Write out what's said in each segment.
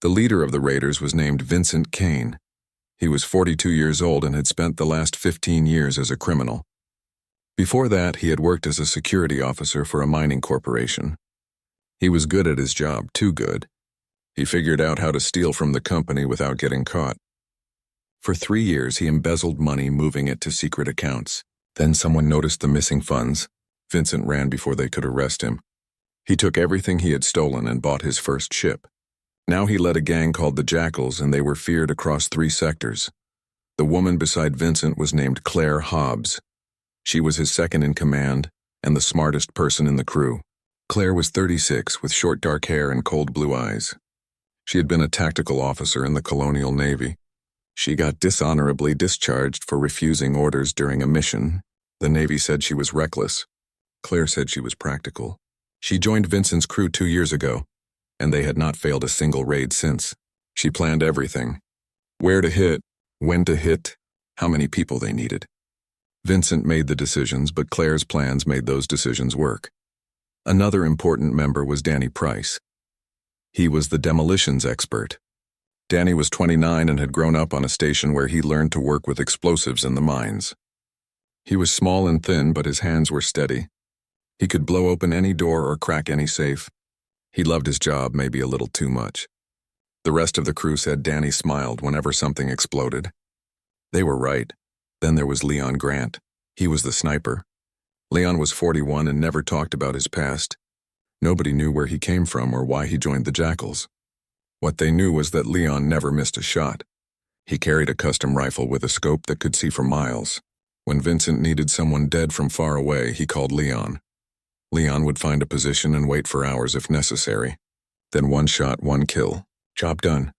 The leader of the raiders was named Vincent Kane. He was 42 years old and had spent the last 15 years as a criminal. Before that, he had worked as a security officer for a mining corporation. He was good at his job, too good. He figured out how to steal from the company without getting caught. For 3 years, he embezzled money, moving it to secret accounts. Then someone noticed the missing funds. Vincent ran before they could arrest him. He took everything he had stolen and bought his first ship. Now he led a gang called the Jackals, and they were feared across 3 sectors. The woman beside Vincent was named Claire Hobbs. She was his second in command and the smartest person in the crew. Claire was 36, with short dark hair and cold blue eyes. She had been a tactical officer in the Colonial Navy. She got dishonorably discharged for refusing orders during a mission. The Navy said she was reckless. Claire said she was practical. She joined Vincent's crew 2 years ago, and they had not failed a single raid since. She planned everything: where to hit, when to hit, how many people they needed. Vincent made the decisions, but Claire's plans made those decisions work. Another important member was Danny Price. He was the demolitions expert. Danny was 29 and had grown up on a station where he learned to work with explosives in the mines. He was small and thin, but his hands were steady. He could blow open any door or crack any safe. He loved his job, maybe a little too much. The rest of the crew said Danny smiled whenever something exploded. They were right. Then there was Leon Grant. He was the sniper. Leon was 41 and never talked about his past. Nobody knew where he came from or why he joined the Jackals. What they knew was that Leon never missed a shot. He carried a custom rifle with a scope that could see for miles. When Vincent needed someone dead from far away, he called Leon. Leon would find a position and wait for hours if necessary. Then 1 shot, 1 kill. Job done.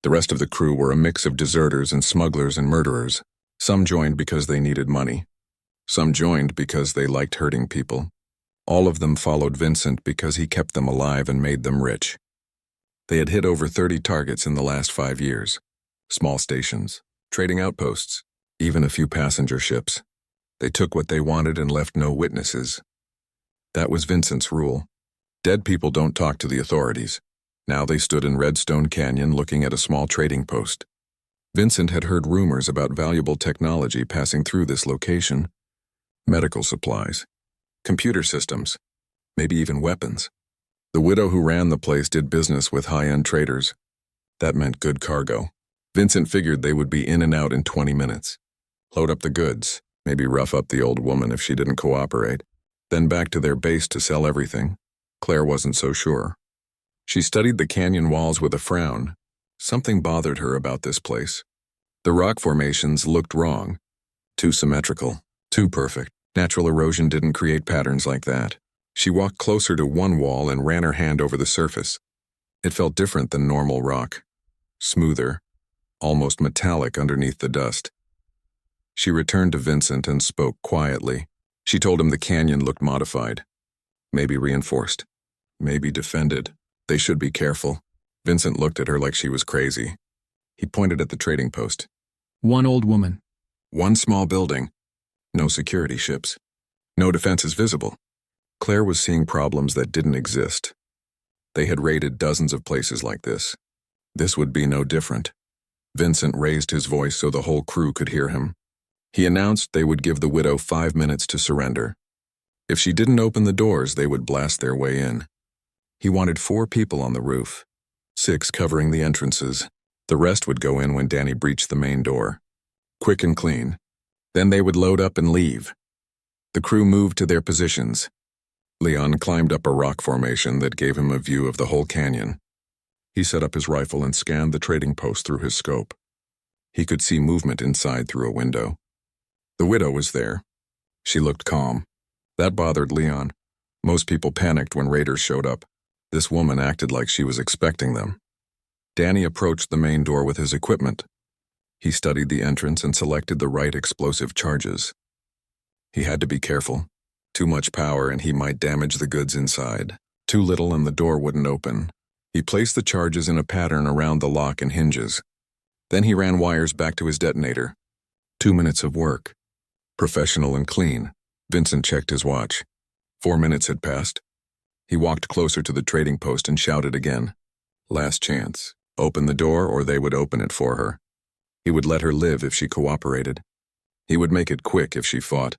The rest of the crew were a mix of deserters and smugglers and murderers. Some joined because they needed money. Some joined because they liked hurting people. All of them followed Vincent because he kept them alive and made them rich. They had hit over 30 targets in the last 5 years. Small stations, trading outposts, even a few passenger ships. They took what they wanted and left no witnesses. That was Vincent's rule. Dead people don't talk to the authorities. Now they stood in Redstone Canyon looking at a small trading post. Vincent had heard rumors about valuable technology passing through this location. Medical supplies, computer systems, maybe even weapons. The widow who ran the place did business with high-end traders. That meant good cargo. Vincent figured they would be in and out in 20 minutes. Load up the goods, maybe rough up the old woman if she didn't cooperate. Then back to their base to sell everything. Claire wasn't so sure. She studied the canyon walls with a frown. Something bothered her about this place. The rock formations looked wrong. Too symmetrical, too perfect. Natural erosion didn't create patterns like that. She walked closer to one wall and ran her hand over the surface. It felt different than normal rock. Smoother, almost metallic underneath the dust. She returned to Vincent and spoke quietly. She told him the canyon looked modified. Maybe reinforced. Maybe defended. They should be careful. Vincent looked at her like she was crazy. He pointed at the trading post. 1 old woman. 1 small building. No security ships. No defenses visible. Claire was seeing problems that didn't exist. They had raided dozens of places like this. This would be no different. Vincent raised his voice so the whole crew could hear him. He announced they would give the widow 5 minutes to surrender. If she didn't open the doors, they would blast their way in. He wanted 4 people on the roof, 6 covering the entrances. The rest would go in when Danny breached the main door. Quick and clean. Then they would load up and leave. The crew moved to their positions. Leon climbed up a rock formation that gave him a view of the whole canyon. He set up his rifle and scanned the trading post through his scope. He could see movement inside through a window. The widow was there. She looked calm. That bothered Leon. Most people panicked when raiders showed up. This woman acted like she was expecting them. Danny approached the main door with his equipment. He studied the entrance and selected the right explosive charges. He had to be careful. Too much power and he might damage the goods inside. Too little and the door wouldn't open. He placed the charges in a pattern around the lock and hinges. Then he ran wires back to his detonator. 2 minutes of work. Professional and clean. Vincent checked his watch. 4 minutes had passed. He walked closer to the trading post and shouted again. Last chance. Open the door or they would open it for her. He would let her live if she cooperated. He would make it quick if she fought.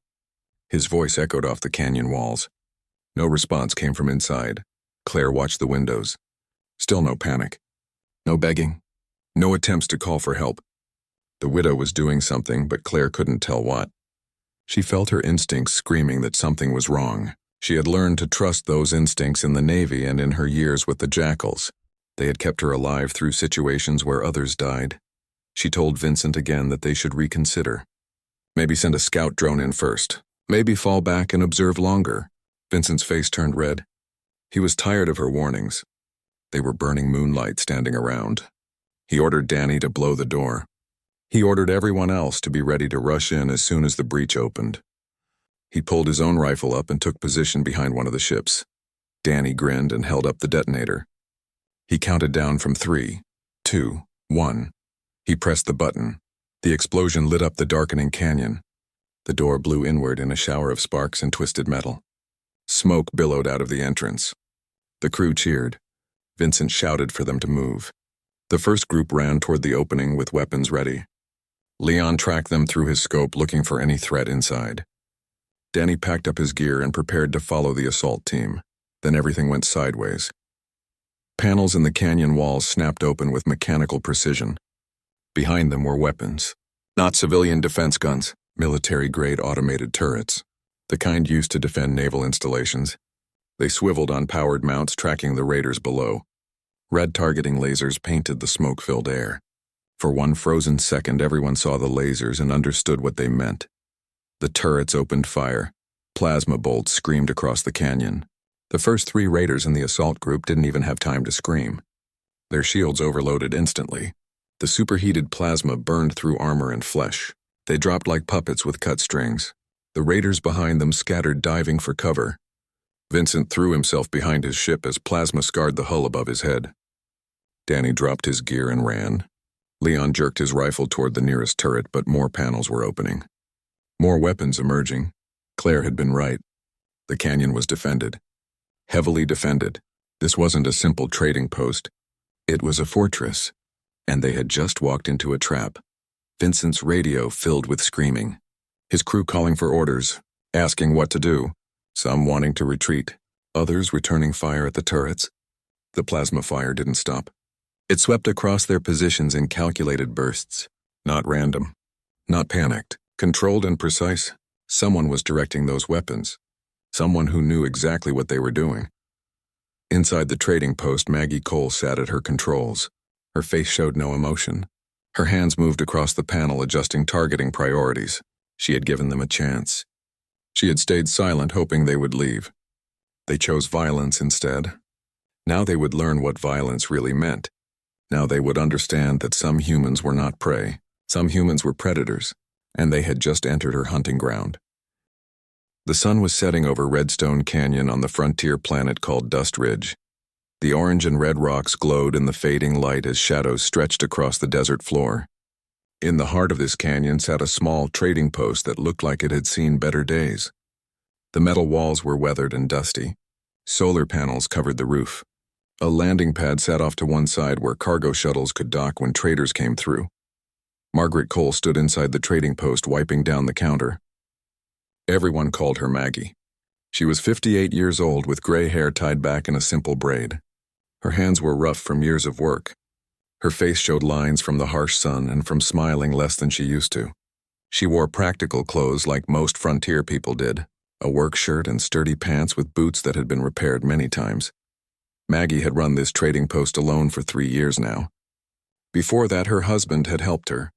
His voice echoed off the canyon walls. No response came from inside. Claire watched the windows. Still no panic. No begging. No attempts to call for help. The widow was doing something, but Claire couldn't tell what. She felt her instincts screaming that something was wrong. She had learned to trust those instincts in the Navy and in her years with the Jackals. They had kept her alive through situations where others died. She told Vincent again that they should reconsider. Maybe send a scout drone in first. Maybe fall back and observe longer. Vincent's face turned red. He was tired of her warnings. They were burning moonlight standing around. He ordered Danny to blow the door. He ordered everyone else to be ready to rush in as soon as the breach opened. He pulled his own rifle up and took position behind one of the ships. Danny grinned and held up the detonator. He counted down from 3, 2, 1. He pressed the button. The explosion lit up the darkening canyon. The door blew inward in a shower of sparks and twisted metal. Smoke billowed out of the entrance. The crew cheered. Vincent shouted for them to move. The first group ran toward the opening with weapons ready. Leon tracked them through his scope looking for any threat inside. Danny packed up his gear and prepared to follow the assault team. Then everything went sideways. Panels in the canyon walls snapped open with mechanical precision. Behind them were weapons. Not civilian defense guns, military-grade automated turrets, the kind used to defend naval installations. They swiveled on powered mounts tracking the raiders below. Red targeting lasers painted the smoke-filled air. For one frozen second, everyone saw the lasers and understood what they meant. The turrets opened fire. Plasma bolts screamed across the canyon. The first 3 raiders in the assault group didn't even have time to scream. Their shields overloaded instantly. The superheated plasma burned through armor and flesh. They dropped like puppets with cut strings. The raiders behind them scattered, diving for cover. Vincent threw himself behind his ship as plasma scarred the hull above his head. Danny dropped his gear and ran. Leon jerked his rifle toward the nearest turret, but more panels were opening. More weapons emerging. Claire had been right. The canyon was defended. Heavily defended. This wasn't a simple trading post. It was a fortress. And they had just walked into a trap. Vincent's radio filled with screaming. His crew calling for orders, asking what to do. Some wanting to retreat, others returning fire at the turrets. The plasma fire didn't stop. It swept across their positions in calculated bursts. Not random. Not panicked. Controlled and precise. Someone was directing those weapons. Someone who knew exactly what they were doing. Inside the trading post, Maggie Cole sat at her controls. Her face showed no emotion. Her hands moved across the panel, adjusting targeting priorities. She had given them a chance. She had stayed silent, hoping they would leave. They chose violence instead. Now they would learn what violence really meant. Now they would understand that some humans were not prey. Some humans were predators, and they had just entered her hunting ground. The sun was setting over Redstone Canyon on the frontier planet called Dust Ridge. The orange and red rocks glowed in the fading light as shadows stretched across the desert floor. In the heart of this canyon sat a small trading post that looked like it had seen better days. The metal walls were weathered and dusty. Solar panels covered the roof. A landing pad sat off to one side where cargo shuttles could dock when traders came through. Margaret Cole stood inside the trading post, wiping down the counter. Everyone called her Maggie. She was 58 years old with gray hair tied back in a simple braid. Her hands were rough from years of work. Her face showed lines from the harsh sun and from smiling less than she used to. She wore practical clothes like most frontier people did, a work shirt and sturdy pants with boots that had been repaired many times. Maggie had run this trading post alone for 3 years now. Before that, her husband had helped her.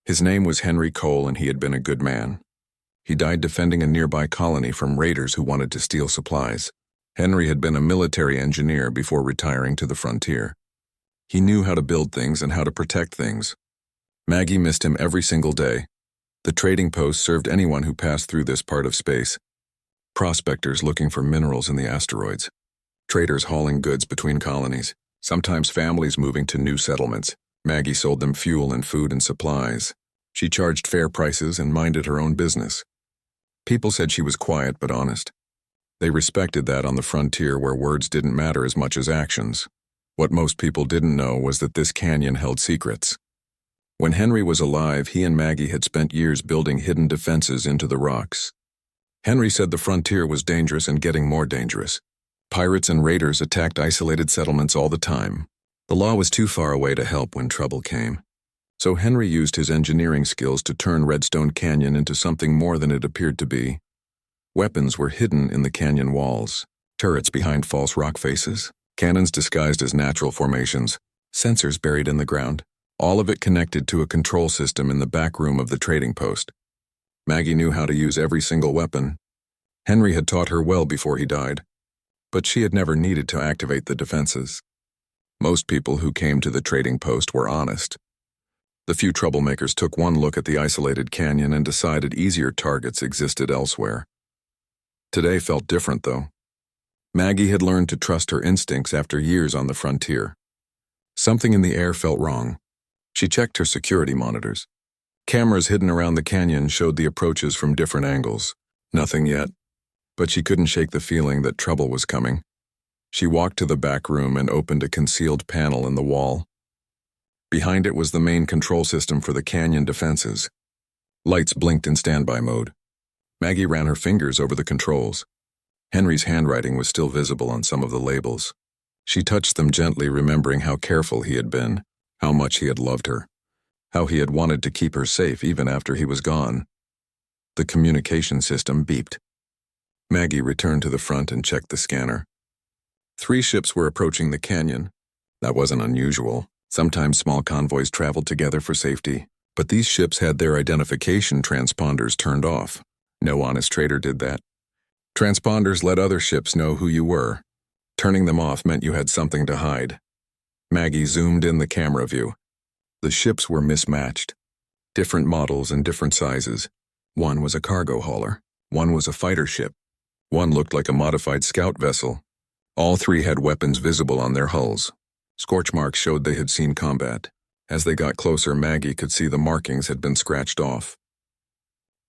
His name was Henry Cole, and he had been a good man. He died defending a nearby colony from raiders who wanted to steal supplies. Henry had been a military engineer before retiring to the frontier. He knew how to build things and how to protect things. Maggie missed him every single day. The trading post served anyone who passed through this part of space. Prospectors looking for minerals in the asteroids. Traders hauling goods between colonies. Sometimes families moving to new settlements. Maggie sold them fuel and food and supplies. She charged fair prices and minded her own business. People said she was quiet but honest. They respected that on the frontier where words didn't matter as much as actions. What most people didn't know was that this canyon held secrets. When Henry was alive, he and Maggie had spent years building hidden defenses into the rocks. Henry said the frontier was dangerous and getting more dangerous. Pirates and raiders attacked isolated settlements all the time. The law was too far away to help when trouble came. So Henry used his engineering skills to turn Redstone Canyon into something more than it appeared to be. Weapons were hidden in the canyon walls, turrets behind false rock faces, cannons disguised as natural formations, sensors buried in the ground, all of it connected to a control system in the back room of the trading post. Maggie knew how to use every single weapon. Henry had taught her well before he died, but she had never needed to activate the defenses. Most people who came to the trading post were honest. The few troublemakers took one look at the isolated canyon and decided easier targets existed elsewhere. Today felt different, though. Maggie had learned to trust her instincts after years on the frontier. Something in the air felt wrong. She checked her security monitors. Cameras hidden around the canyon showed the approaches from different angles. Nothing yet, but she couldn't shake the feeling that trouble was coming. She walked to the back room and opened a concealed panel in the wall. Behind it was the main control system for the canyon defenses. Lights blinked in standby mode. Maggie ran her fingers over the controls. Henry's handwriting was still visible on some of the labels. She touched them gently, remembering how careful he had been, how much he had loved her, how he had wanted to keep her safe even after he was gone. The communication system beeped. Maggie returned to the front and checked the scanner. 3 ships were approaching the canyon. That wasn't unusual. Sometimes small convoys traveled together for safety, but these ships had their identification transponders turned off. No honest trader did that. Transponders let other ships know who you were. Turning them off meant you had something to hide. Maggie zoomed in the camera view. The ships were mismatched. Different models and different sizes. One was a cargo hauler. One was a fighter ship. One looked like a modified scout vessel. All 3 had weapons visible on their hulls. Scorch marks showed they had seen combat. As they got closer, Maggie could see the markings had been scratched off.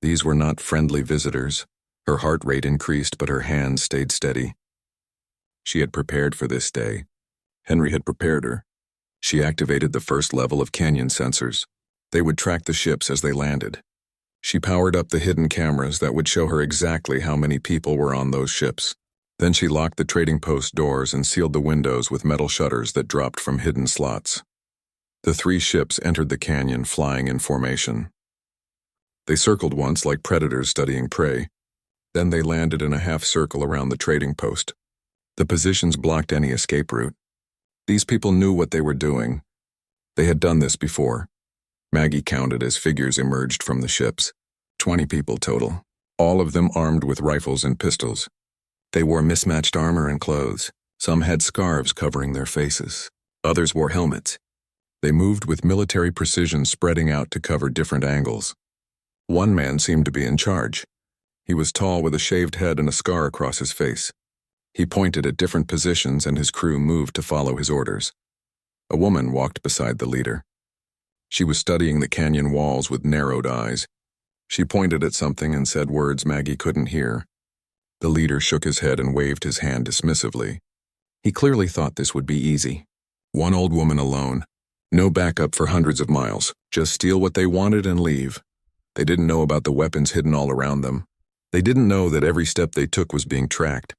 These were not friendly visitors. Her heart rate increased, but her hands stayed steady. She had prepared for this day. Henry had prepared her. She activated the first level of canyon sensors. They would track the ships as they landed. She powered up the hidden cameras that would show her exactly how many people were on those ships. Then she locked the trading post doors and sealed the windows with metal shutters that dropped from hidden slots. The 3 ships entered the canyon, flying in formation. They circled once like predators studying prey. Then they landed in a half circle around the trading post. The positions blocked any escape route. These people knew what they were doing. They had done this before. Maggie counted as figures emerged from the ships. 20 people total, all of them armed with rifles and pistols. They wore mismatched armor and clothes. Some had scarves covering their faces. Others wore helmets. They moved with military precision, spreading out to cover different angles. One man seemed to be in charge. He was tall with a shaved head and a scar across his face. He pointed at different positions and his crew moved to follow his orders. A woman walked beside the leader. She was studying the canyon walls with narrowed eyes. She pointed at something and said words Maggie couldn't hear. The leader shook his head and waved his hand dismissively. He clearly thought this would be easy. One old woman alone. No backup for hundreds of miles. Just steal what they wanted and leave. They didn't know about the weapons hidden all around them. They didn't know that every step they took was being tracked.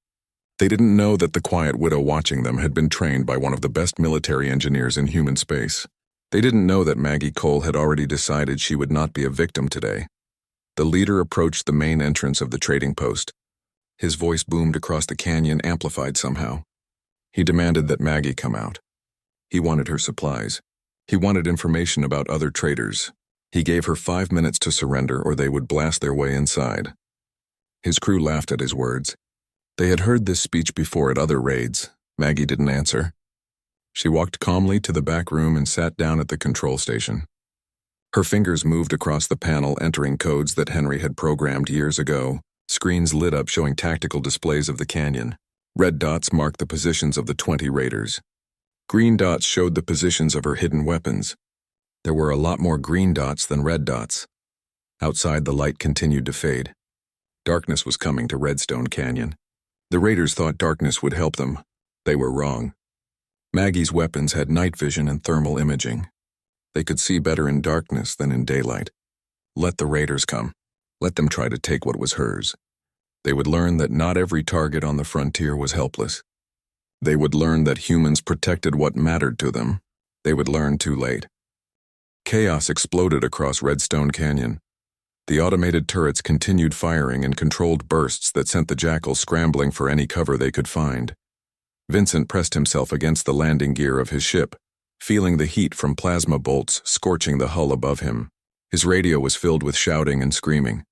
They didn't know that the quiet widow watching them had been trained by one of the best military engineers in human space. They didn't know that Maggie Cole had already decided she would not be a victim today. The leader approached the main entrance of the trading post. His voice boomed across the canyon, amplified somehow. He demanded that Maggie come out. He wanted her supplies. He wanted information about other traders. He gave her 5 minutes to surrender or they would blast their way inside. His crew laughed at his words. They had heard this speech before at other raids. Maggie didn't answer. She walked calmly to the back room and sat down at the control station. Her fingers moved across the panel, entering codes that Henry had programmed years ago. Screens lit up showing tactical displays of the canyon. Red dots marked the positions of the 20 raiders. Green dots showed the positions of her hidden weapons. There were a lot more green dots than red dots. Outside, the light continued to fade. Darkness was coming to Redstone Canyon. The raiders thought darkness would help them. They were wrong. Maggie's weapons had night vision and thermal imaging. They could see better in darkness than in daylight. Let the raiders come. Let them try to take what was hers. They would learn that not every target on the frontier was helpless. They would learn that humans protected what mattered to them. They would learn too late. Chaos exploded across Redstone Canyon. The automated turrets continued firing in controlled bursts that sent the jackals scrambling for any cover they could find. Vincent pressed himself against the landing gear of his ship, feeling the heat from plasma bolts scorching the hull above him. His radio was filled with shouting and screaming.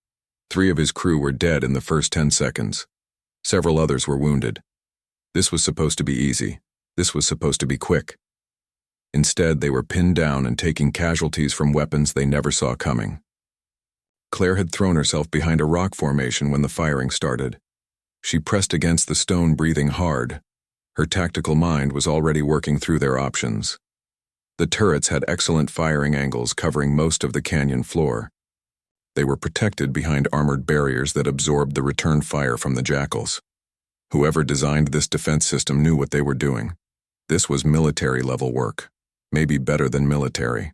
3 of his crew were dead in the first 10 seconds. Several others were wounded. This was supposed to be easy. This was supposed to be quick. Instead, they were pinned down and taking casualties from weapons they never saw coming. Claire had thrown herself behind a rock formation when the firing started. She pressed against the stone, breathing hard. Her tactical mind was already working through their options. The turrets had excellent firing angles covering most of the canyon floor. They were protected behind armored barriers that absorbed the return fire from the jackals. Whoever designed this defense system knew what they were doing. This was military-level work, maybe better than military.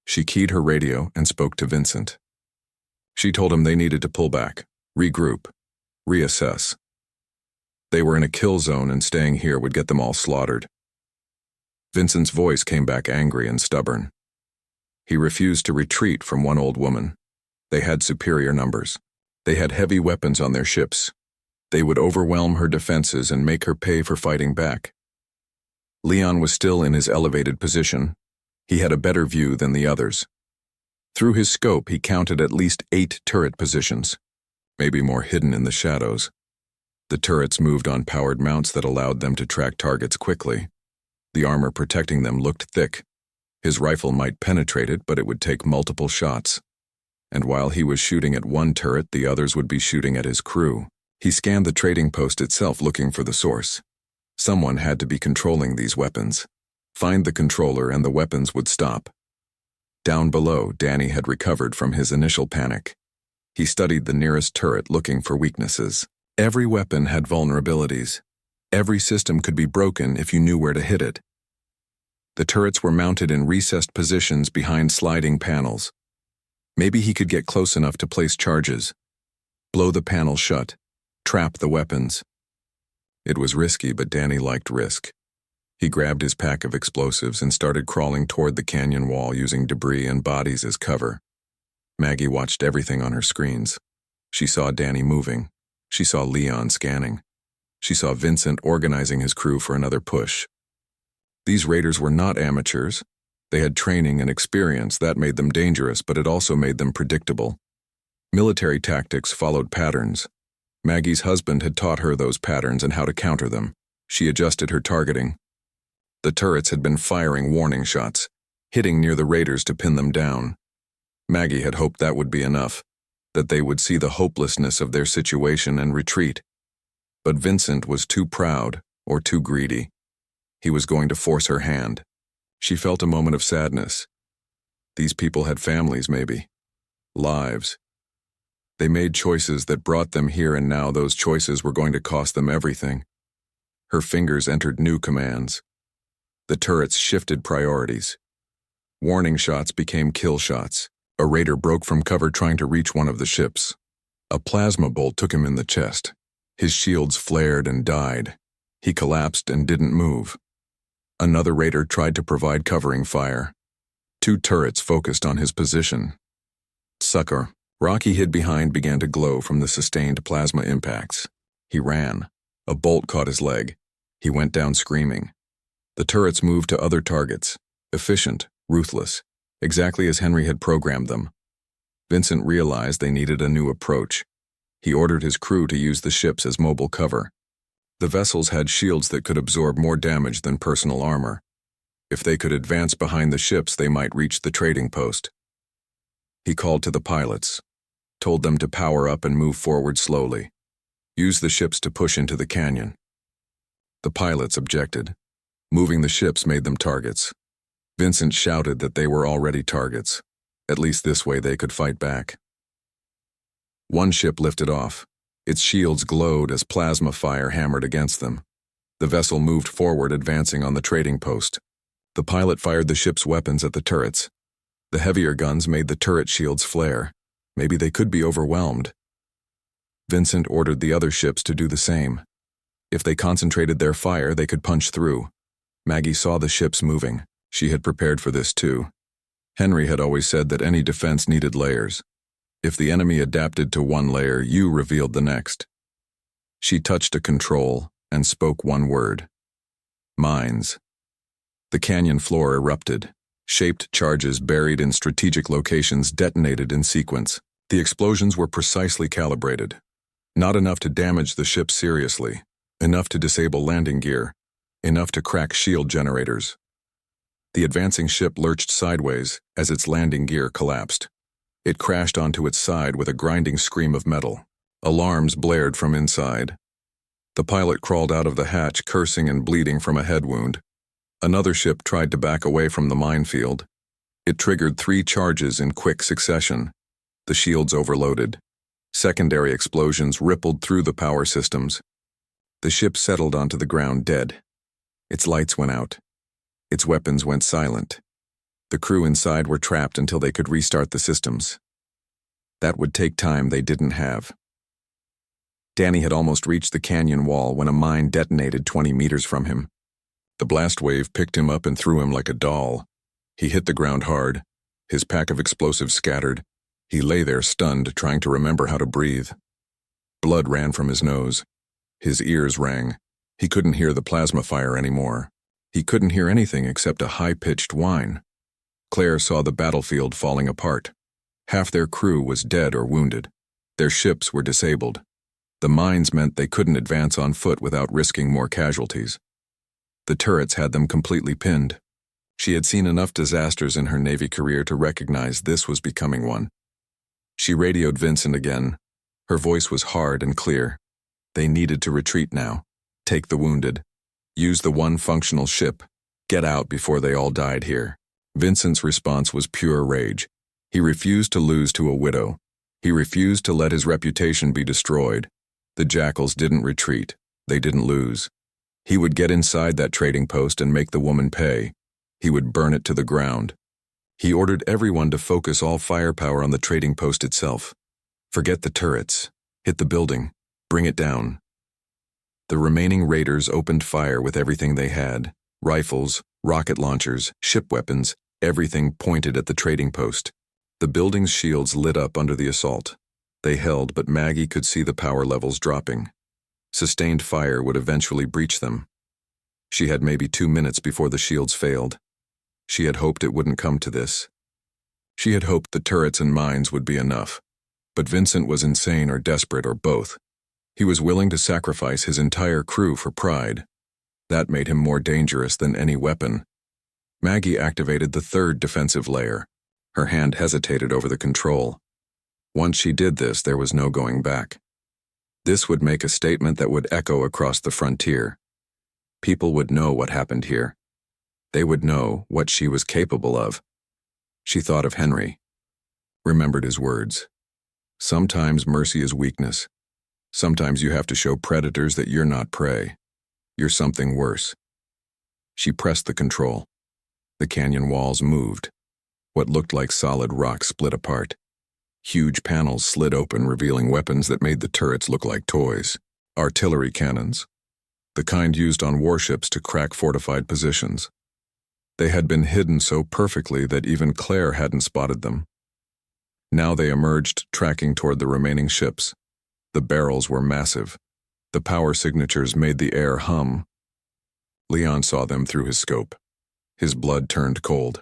She keyed her radio and spoke to Vincent. She told him they needed to pull back, regroup, reassess. They were in a kill zone and staying here would get them all slaughtered. Vincent's voice came back angry and stubborn. He refused to retreat from one old woman. They had superior numbers. They had heavy weapons on their ships. They would overwhelm her defenses and make her pay for fighting back. Leon was still in his elevated position. He had a better view than the others. Through his scope, he counted at least 8 turret positions, maybe more hidden in the shadows. The turrets moved on powered mounts that allowed them to track targets quickly. The armor protecting them looked thick. His rifle might penetrate it, but it would take multiple shots. And while he was shooting at one turret, the others would be shooting at his crew. He scanned the trading post itself, looking for the source. Someone had to be controlling these weapons. Find the controller and the weapons would stop. Down below, Danny had recovered from his initial panic. He studied the nearest turret, looking for weaknesses. Every weapon had vulnerabilities. Every system could be broken if you knew where to hit it. The turrets were mounted in recessed positions behind sliding panels. Maybe he could get close enough to place charges. Blow the panel shut. Trap the weapons. It was risky, but Danny liked risk. He grabbed his pack of explosives and started crawling toward the canyon wall using debris and bodies as cover. Maggie watched everything on her screens. She saw Danny moving. She saw Leon scanning. She saw Vincent organizing his crew for another push. These raiders were not amateurs. They had training and experience that made them dangerous, but it also made them predictable. Military tactics followed patterns. Maggie's husband had taught her those patterns and how to counter them. She adjusted her targeting. The turrets had been firing warning shots, hitting near the raiders to pin them down. Maggie had hoped that would be enough, that they would see the hopelessness of their situation and retreat. But Vincent was too proud or too greedy. He was going to force her hand. She felt a moment of sadness. These people had families, maybe. Lives. They made choices that brought them here, and now those choices were going to cost them everything. Her fingers entered new commands. The turrets shifted priorities. Warning shots became kill shots. A raider broke from cover trying to reach one of the ships. A plasma bolt took him in the chest. His shields flared and died. He collapsed and didn't move. Another raider tried to provide covering fire. 2 turrets focused on his position. Sucker. Rock he hid behind began to glow from the sustained plasma impacts. He ran. A bolt caught his leg. He went down screaming. The turrets moved to other targets. Efficient, ruthless, exactly as Henry had programmed them. Vincent realized they needed a new approach. He ordered his crew to use the ships as mobile cover. The vessels had shields that could absorb more damage than personal armor. If they could advance behind the ships, they might reach the trading post. He called to the pilots, told them to power up and move forward slowly. Use the ships to push into the canyon. The pilots objected. Moving the ships made them targets. Vincent shouted that they were already targets. At least this way they could fight back. One ship lifted off. Its shields glowed as plasma fire hammered against them. The vessel moved forward, advancing on the trading post. The pilot fired the ship's weapons at the turrets. The heavier guns made the turret shields flare. Maybe they could be overwhelmed. Vincent ordered the other ships to do the same. If they concentrated their fire, they could punch through. Maggie saw the ships moving. She had prepared for this too. Henry had always said that any defense needed layers. If the enemy adapted to one layer, you revealed the next. She touched a control and spoke one word. Mines. The canyon floor erupted. Shaped charges buried in strategic locations detonated in sequence. The explosions were precisely calibrated. Not enough to damage the ship seriously, enough to disable landing gear, enough to crack shield generators. The advancing ship lurched sideways as its landing gear collapsed. It crashed onto its side with a grinding scream of metal. Alarms blared from inside. The pilot crawled out of the hatch, cursing and bleeding from a head wound. Another ship tried to back away from the minefield. It triggered 3 charges in quick succession. The shields overloaded. Secondary explosions rippled through the power systems. The ship settled onto the ground dead. Its lights went out. Its weapons went silent. The crew inside were trapped until they could restart the systems. That would take time they didn't have. Danny had almost reached the canyon wall when a mine detonated 20 meters from him. The blast wave picked him up and threw him like a doll. He hit the ground hard. His pack of explosives scattered. He lay there stunned, trying to remember how to breathe. Blood ran from his nose. His ears rang. He couldn't hear the plasma fire anymore. He couldn't hear anything except a high-pitched whine. Claire saw the battlefield falling apart. Half their crew was dead or wounded. Their ships were disabled. The mines meant they couldn't advance on foot without risking more casualties. The turrets had them completely pinned. She had seen enough disasters in her Navy career to recognize this was becoming one. She radioed Vincent again. Her voice was hard and clear. They needed to retreat now. Take the wounded. Use the one functional ship. Get out before they all died here. Vincent's response was pure rage. He refused to lose to a widow. He refused to let his reputation be destroyed. The jackals didn't retreat. They didn't lose. He would get inside that trading post and make the woman pay. He would burn it to the ground. He ordered everyone to focus all firepower on the trading post itself. Forget the turrets. Hit the building. Bring it down. The remaining raiders opened fire with everything they had. Rifles, rocket launchers, ship weapons, everything pointed at the trading post. The building's shields lit up under the assault. They held, but Maggie could see the power levels dropping. Sustained fire would eventually breach them. She had maybe 2 minutes before the shields failed. She had hoped it wouldn't come to this. She had hoped the turrets and mines would be enough. But Vincent was insane or desperate or both. He was willing to sacrifice his entire crew for pride. That made him more dangerous than any weapon. Maggie activated the 3rd defensive layer. Her hand hesitated over the control. Once she did this, there was no going back. This would make a statement that would echo across the frontier. People would know what happened here. They would know what she was capable of. She thought of Henry. Remembered his words. Sometimes mercy is weakness. Sometimes you have to show predators that you're not prey. You're something worse. She pressed the control. The canyon walls moved. What looked like solid rock split apart. Huge panels slid open, revealing weapons that made the turrets look like toys. Artillery cannons. The kind used on warships to crack fortified positions. They had been hidden so perfectly that even Claire hadn't spotted them. Now they emerged, tracking toward the remaining ships. The barrels were massive. The power signatures made the air hum. Leon saw them through his scope. His blood turned cold.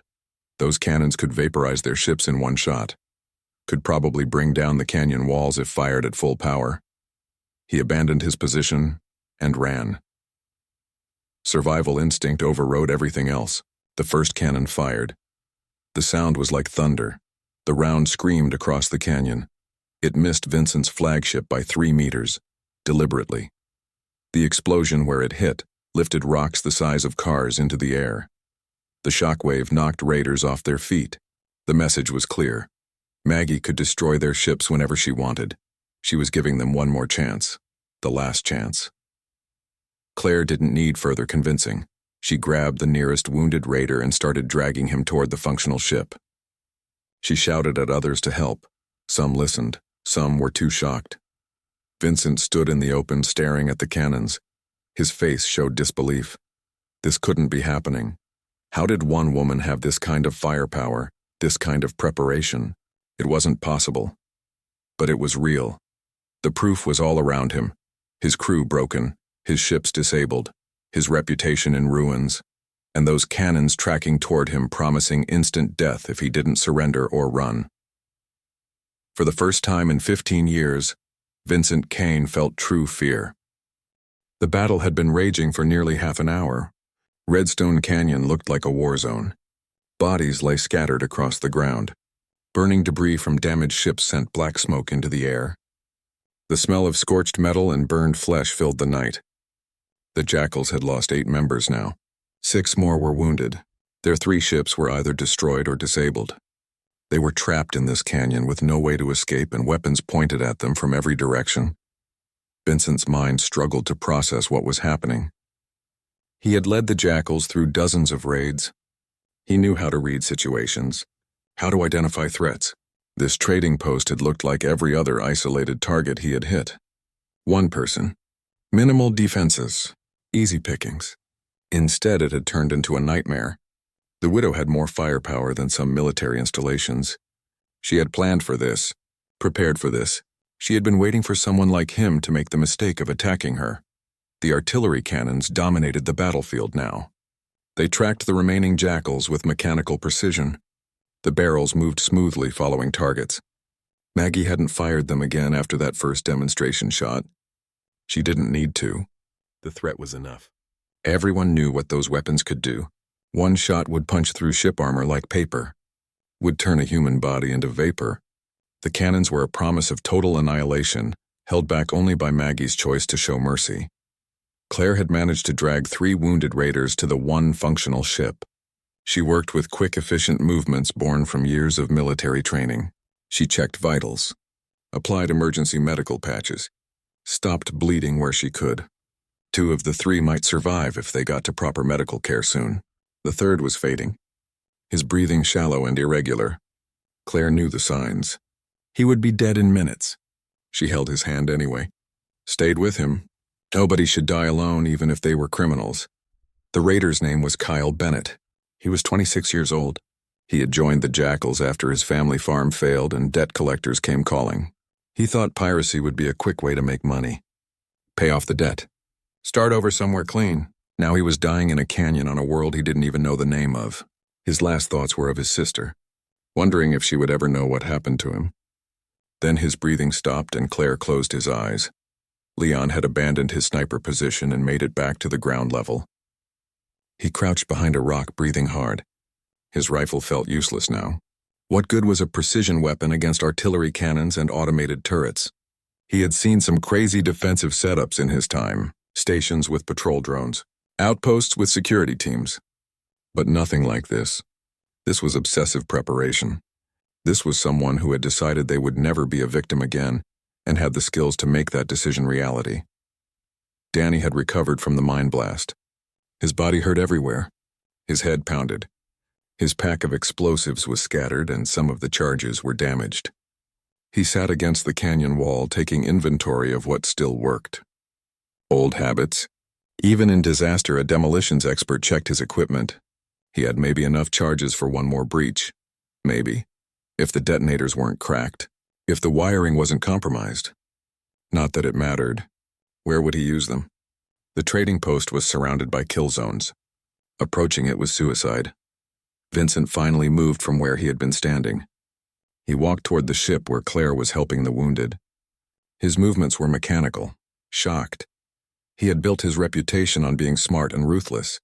Those cannons could vaporize their ships in one shot. Could probably bring down the canyon walls if fired at full power. He abandoned his position and ran. Survival instinct overrode everything else. The first cannon fired. The sound was like thunder. The round screamed across the canyon. It missed Vincent's flagship by 3 meters, deliberately. The explosion where it hit lifted rocks the size of cars into the air. The shockwave knocked raiders off their feet. The message was clear. Maggie could destroy their ships whenever she wanted. She was giving them one more chance. The last chance. Claire didn't need further convincing. She grabbed the nearest wounded raider and started dragging him toward the functional ship. She shouted at others to help. Some listened, some were too shocked. Vincent stood in the open staring at the cannons. His face showed disbelief. This couldn't be happening. How did one woman have this kind of firepower, this kind of preparation? It wasn't possible. But it was real. The proof was all around him. His crew broken, his ships disabled, his reputation in ruins, and those cannons tracking toward him promising instant death if he didn't surrender or run. For the first time in 15 years, Vincent Kane felt true fear. The battle had been raging for nearly half an hour. Redstone Canyon looked like a war zone. Bodies lay scattered across the ground. Burning debris from damaged ships sent black smoke into the air. The smell of scorched metal and burned flesh filled the night. The Jackals had lost 8 members now. 6 more were wounded. Their 3 ships were either destroyed or disabled. They were trapped in this canyon with no way to escape and weapons pointed at them from every direction. Vincent's mind struggled to process what was happening. He had led the Jackals through dozens of raids. He knew how to read situations, how to identify threats. This trading post had looked like every other isolated target he had hit. One person. Minimal defenses. Easy pickings. Instead, it had turned into a nightmare. The Widow had more firepower than some military installations. She had planned for this, prepared for this. She had been waiting for someone like him to make the mistake of attacking her. The artillery cannons dominated the battlefield now. They tracked the remaining Jackals with mechanical precision. The barrels moved smoothly following targets. Maggie hadn't fired them again after that first demonstration shot. She didn't need to. The threat was enough. Everyone knew what those weapons could do. One shot would punch through ship armor like paper, would turn a human body into vapor. The cannons were a promise of total annihilation, held back only by Maggie's choice to show mercy. Claire had managed to drag 3 wounded raiders to the one functional ship. She worked with quick, efficient movements born from years of military training. She checked vitals, applied emergency medical patches, stopped bleeding where she could. 2 of the 3 might survive if they got to proper medical care soon. The third was fading. His breathing shallow and irregular. Claire knew the signs. He would be dead in minutes. She held his hand anyway. Stayed with him. Nobody should die alone, even if they were criminals. The raider's name was Kyle Bennett. He was 26 years old. He had joined the Jackals after his family farm failed and debt collectors came calling. He thought piracy would be a quick way to make money. Pay off the debt. Start over somewhere clean. Now he was dying in a canyon on a world he didn't even know the name of. His last thoughts were of his sister, wondering if she would ever know what happened to him. Then his breathing stopped and Claire closed his eyes. Leon had abandoned his sniper position and made it back to the ground level. He crouched behind a rock, breathing hard. His rifle felt useless now. What good was a precision weapon against artillery cannons and automated turrets? He had seen some crazy defensive setups in his time, stations with patrol drones, outposts with security teams. But nothing like this. This was obsessive preparation. This was someone who had decided they would never be a victim again and had the skills to make that decision reality. Danny had recovered from the mine blast. His body hurt everywhere. His head pounded. His pack of explosives was scattered and some of the charges were damaged. He sat against the canyon wall taking inventory of what still worked. Old habits. Even in disaster, a demolitions expert checked his equipment. He had maybe enough charges for one more breach. Maybe. If the detonators weren't cracked. If the wiring wasn't compromised. Not that it mattered. Where would he use them? The trading post was surrounded by kill zones. Approaching it was suicide. Vincent finally moved from where he had been standing. He walked toward the ship where Claire was helping the wounded. His movements were mechanical, shocked. He had built his reputation on being smart and ruthless,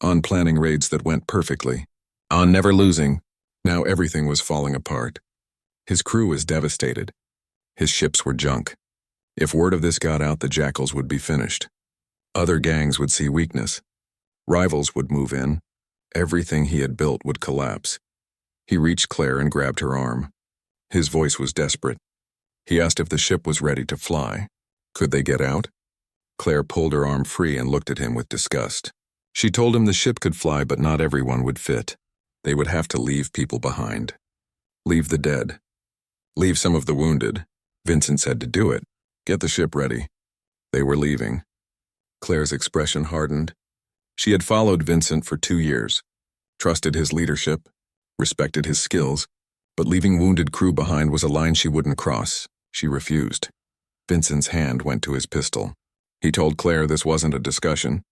on planning raids that went perfectly, on never losing. Now everything was falling apart. His crew was devastated. His ships were junk. If word of this got out, the Jackals would be finished. Other gangs would see weakness. Rivals would move in. Everything he had built would collapse. He reached Claire and grabbed her arm. His voice was desperate. He asked if the ship was ready to fly. Could they get out? Claire pulled her arm free and looked at him with disgust. She told him the ship could fly, but not everyone would fit. They would have to leave people behind. Leave the dead. Leave some of the wounded. Vincent said to do it. Get the ship ready. They were leaving. Claire's expression hardened. She had followed Vincent for 2 years, trusted his leadership, respected his skills, but leaving wounded crew behind was a line she wouldn't cross. She refused. Vincent's hand went to his pistol. He told Claire this wasn't a discussion.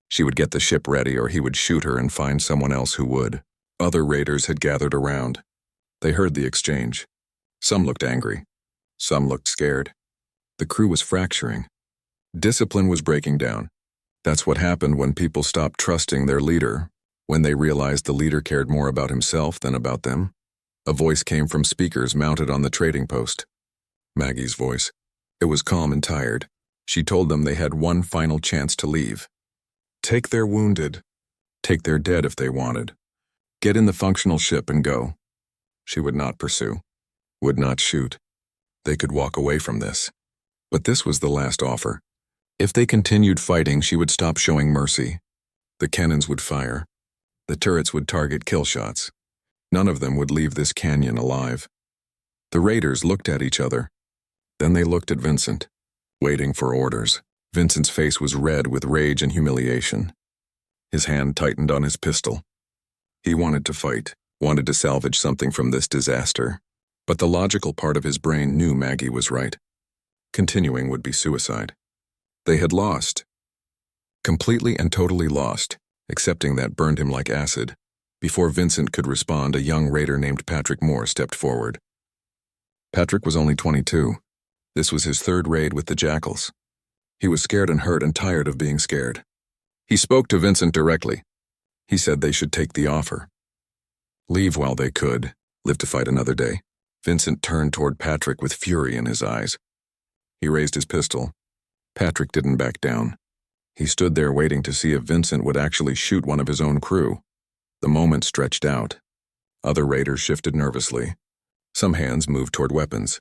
She would get the ship ready or he would shoot her and find someone else who would. Other raiders had gathered around. They heard the exchange. Some looked angry. Some looked scared. The crew was fracturing. Discipline was breaking down. That's what happened when people stopped trusting their leader, when they realized the leader cared more about himself than about them. A voice came from speakers mounted on the trading post. Maggie's voice. It was calm and tired. She told them they had one final chance to leave. Take their wounded. Take their dead if they wanted. Get in the functional ship and go. She would not pursue. Would not shoot. They could walk away from this. But this was the last offer. If they continued fighting, she would stop showing mercy. The cannons would fire. The turrets would target kill shots. None of them would leave this canyon alive. The raiders looked at each other. Then they looked at Vincent, waiting for orders. Vincent's face was red with rage and humiliation. His hand tightened on his pistol. He wanted to fight, wanted to salvage something from this disaster. But the logical part of his brain knew Maggie was right. Continuing would be suicide. They had lost. Completely and totally lost. Accepting that burned him like acid. Before Vincent could respond, a young raider named Patrick Moore stepped forward. Patrick was only 22. This was his 3rd raid with the Jackals. He was scared and hurt and tired of being scared. He spoke to Vincent directly. He said they should take the offer. Leave while they could, live to fight another day. Vincent turned toward Patrick with fury in his eyes. He raised his pistol. Patrick didn't back down. He stood there waiting to see if Vincent would actually shoot one of his own crew. The moment stretched out. Other raiders shifted nervously. Some hands moved toward weapons.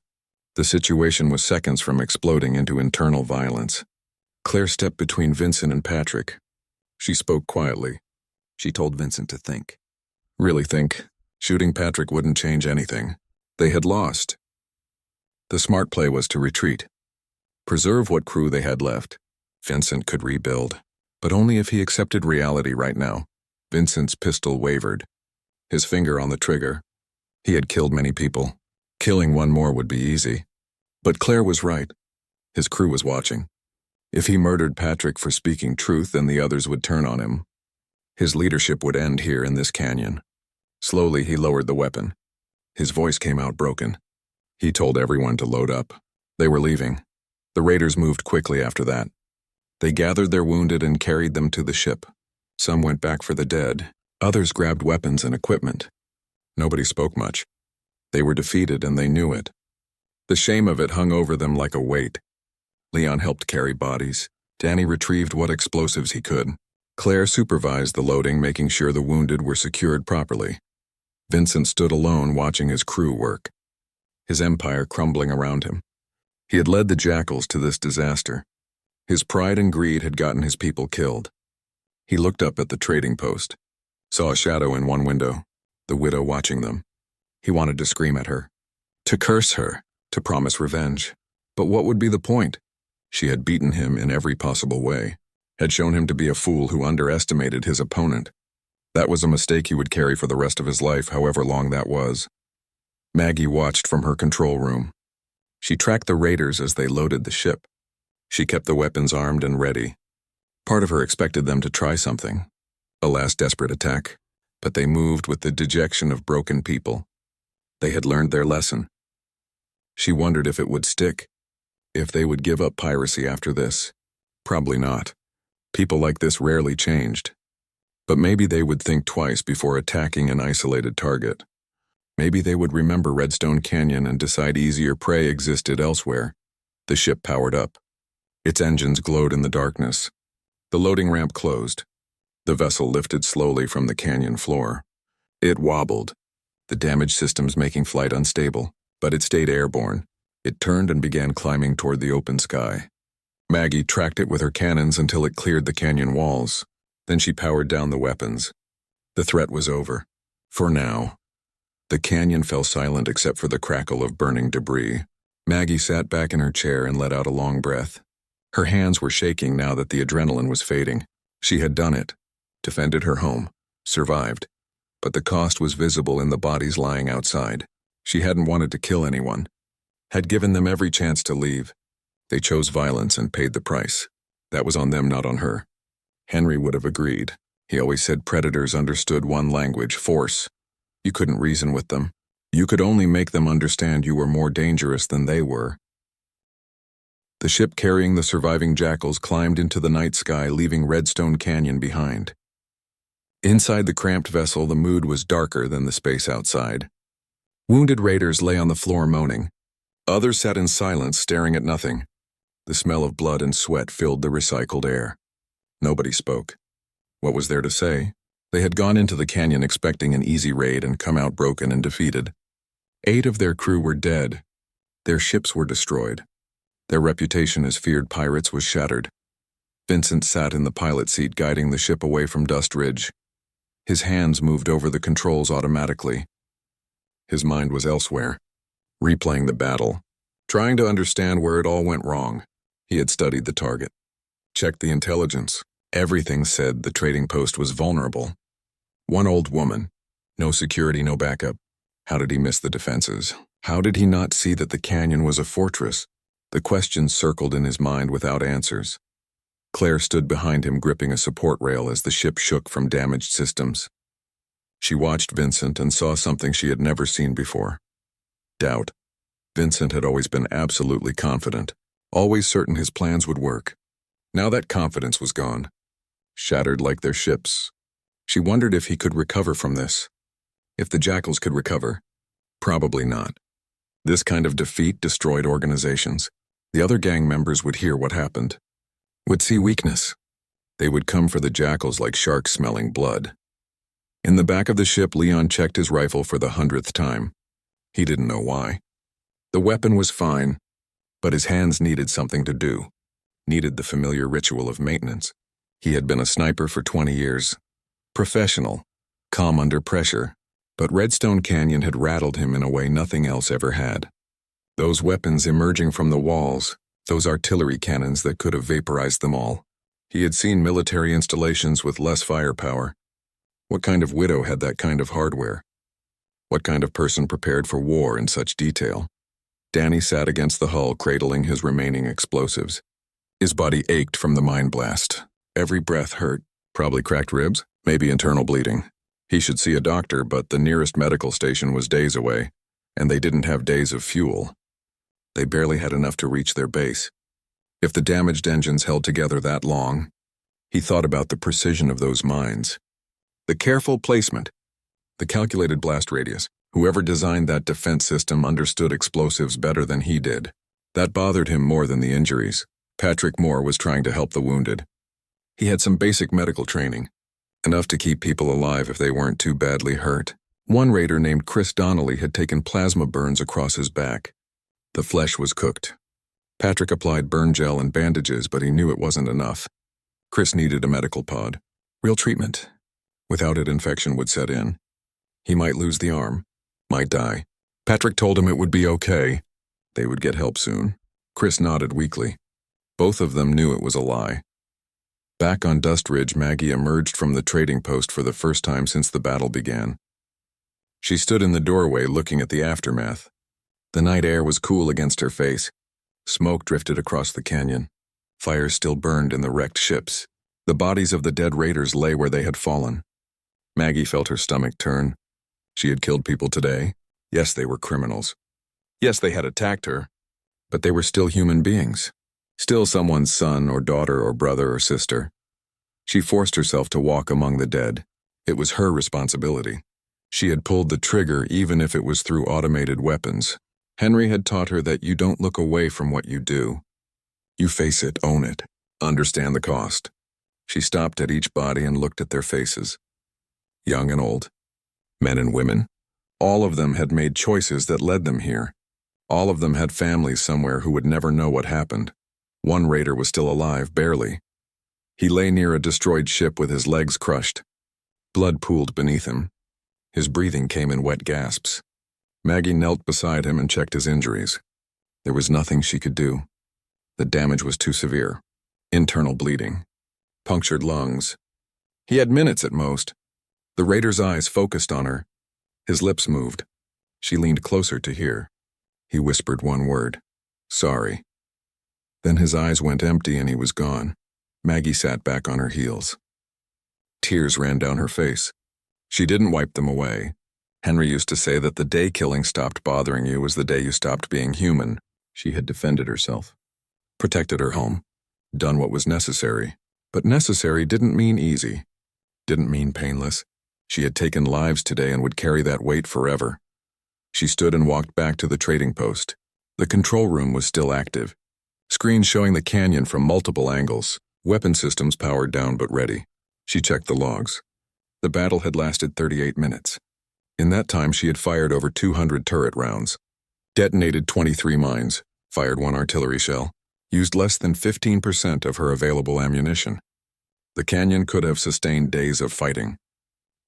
The situation was seconds from exploding into internal violence. Claire stepped between Vincent and Patrick. She spoke quietly. She told Vincent to think. Really think. Shooting Patrick wouldn't change anything. They had lost. The smart play was to retreat. Preserve what crew they had left. Vincent could rebuild, but only if he accepted reality right now. Vincent's pistol wavered. His finger on the trigger. He had killed many people. Killing one more would be easy. But Claire was right. His crew was watching. If he murdered Patrick for speaking truth, then the others would turn on him. His leadership would end here in this canyon. Slowly, he lowered the weapon. His voice came out broken. He told everyone to load up. They were leaving. The raiders moved quickly after that. They gathered their wounded and carried them to the ship. Some went back for the dead. Others grabbed weapons and equipment. Nobody spoke much. They were defeated and they knew it. The shame of it hung over them like a weight. Leon helped carry bodies. Danny retrieved what explosives he could. Claire supervised the loading, making sure the wounded were secured properly. Vincent stood alone watching his crew work, his empire crumbling around him. He had led the Jackals to this disaster. His pride and greed had gotten his people killed. He looked up at the trading post, saw a shadow in one window, the widow watching them. He wanted to scream at her, to curse her, to promise revenge. But what would be the point? She had beaten him in every possible way, had shown him to be a fool who underestimated his opponent. That was a mistake he would carry for the rest of his life, however long that was. Maggie watched from her control room. She tracked the raiders as they loaded the ship. She kept the weapons armed and ready. Part of her expected them to try something, a last desperate attack, but they moved with the dejection of broken people. They had learned their lesson. She wondered if it would stick, if they would give up piracy after this. Probably not. People like this rarely changed. But maybe they would think twice before attacking an isolated target. Maybe they would remember Redstone Canyon and decide easier prey existed elsewhere. The ship powered up. Its engines glowed in the darkness. The loading ramp closed. The vessel lifted slowly from the canyon floor. It wobbled, the damaged systems making flight unstable, but it stayed airborne. It turned and began climbing toward the open sky. Maggie tracked it with her cannons until it cleared the canyon walls. Then she powered down the weapons. The threat was over. For now. The canyon fell silent except for the crackle of burning debris. Maggie sat back in her chair and let out a long breath. Her hands were shaking now that the adrenaline was fading. She had done it. Defended her home. Survived. But the cost was visible in the bodies lying outside. She hadn't wanted to kill anyone. Had given them every chance to leave. They chose violence and paid the price. That was on them, not on her. Henry would have agreed. He always said predators understood one language, force. You couldn't reason with them. You could only make them understand you were more dangerous than they were. The ship carrying the surviving jackals climbed into the night sky, leaving Redstone Canyon behind. Inside the cramped vessel, the mood was darker than the space outside. Wounded raiders lay on the floor moaning. Others sat in silence, staring at nothing. The smell of blood and sweat filled the recycled air. Nobody spoke. What was there to say? They had gone into the canyon expecting an easy raid and come out broken and defeated. 8 of their crew were dead. Their ships were destroyed. Their reputation as feared pirates was shattered. Vincent sat in the pilot seat guiding the ship away from Dust Ridge. His hands moved over the controls automatically. His mind was elsewhere, replaying the battle, trying to understand where it all went wrong. He had studied the target, checked the intelligence. Everything said the trading post was vulnerable. One old woman. No security, no backup. How did he miss the defenses? How did he not see that the canyon was a fortress? The questions circled in his mind without answers. Claire stood behind him, gripping a support rail as the ship shook from damaged systems. She watched Vincent and saw something she had never seen before. Doubt. Vincent had always been absolutely confident, always certain his plans would work. Now that confidence was gone. Shattered like their ships. She wondered if he could recover from this. If the jackals could recover. Probably not. This kind of defeat destroyed organizations. The other gang members would hear what happened. Would see weakness. They would come for the jackals like sharks smelling blood. In the back of the ship, Leon checked his rifle for the 100th time. He didn't know why. The weapon was fine, but his hands needed something to do. Needed the familiar ritual of maintenance. He had been a sniper for 20 years. Professional. Calm under pressure. But Redstone Canyon had rattled him in a way nothing else ever had. Those weapons emerging from the walls, those artillery cannons that could have vaporized them all. He had seen military installations with less firepower. What kind of widow had that kind of hardware? What kind of person prepared for war in such detail? Danny sat against the hull, cradling his remaining explosives. His body ached from the mine blast. Every breath hurt. Probably cracked ribs, maybe internal bleeding. He should see a doctor, but the nearest medical station was days away, and they didn't have days of fuel. They barely had enough to reach their base. If the damaged engines held together that long, he thought about the precision of those mines. The careful placement, the calculated blast radius. Whoever designed that defense system understood explosives better than he did. That bothered him more than the injuries. Patrick Moore was trying to help the wounded. He had some basic medical training, enough to keep people alive if they weren't too badly hurt. One raider named Chris Donnelly had taken plasma burns across his back. The flesh was cooked. Patrick applied burn gel and bandages, but he knew it wasn't enough. Chris needed a medical pod. Real treatment. Without it, infection would set in. He might lose the arm. Might die. Patrick told him it would be okay. They would get help soon. Chris nodded weakly. Both of them knew it was a lie. Back on Dust Ridge, Maggie emerged from the trading post for the first time since the battle began. She stood in the doorway looking at the aftermath. The night air was cool against her face. Smoke drifted across the canyon. Fires still burned in the wrecked ships. The bodies of the dead raiders lay where they had fallen. Maggie felt her stomach turn. She had killed people today. Yes, they were criminals. Yes, they had attacked her. But they were still human beings. Still someone's son or daughter or brother or sister. She forced herself to walk among the dead. It was her responsibility. She had pulled the trigger even if it was through automated weapons. Henry had taught her that you don't look away from what you do. You face it, own it, understand the cost. She stopped at each body and looked at their faces. Young and old. Men and women. All of them had made choices that led them here. All of them had families somewhere who would never know what happened. One raider was still alive, barely. He lay near a destroyed ship with his legs crushed. Blood pooled beneath him. His breathing came in wet gasps. Maggie knelt beside him and checked his injuries. There was nothing she could do. The damage was too severe. Internal bleeding. Punctured lungs. He had minutes at most. The raider's eyes focused on her. His lips moved. She leaned closer to hear. He whispered one word. Sorry. Then his eyes went empty and he was gone. Maggie sat back on her heels. Tears ran down her face. She didn't wipe them away. Henry used to say that the day killing stopped bothering you was the day you stopped being human. She had defended herself. Protected her home. Done what was necessary. But necessary didn't mean easy. Didn't mean painless. She had taken lives today and would carry that weight forever. She stood and walked back to the trading post. The control room was still active. Screens showing the canyon from multiple angles. Weapon systems powered down but ready. She checked the logs. The battle had lasted 38 minutes. In that time she had fired over 200 turret rounds. Detonated 23 mines. Fired 1 artillery shell. Used less than 15% of her available ammunition. The canyon could have sustained days of fighting.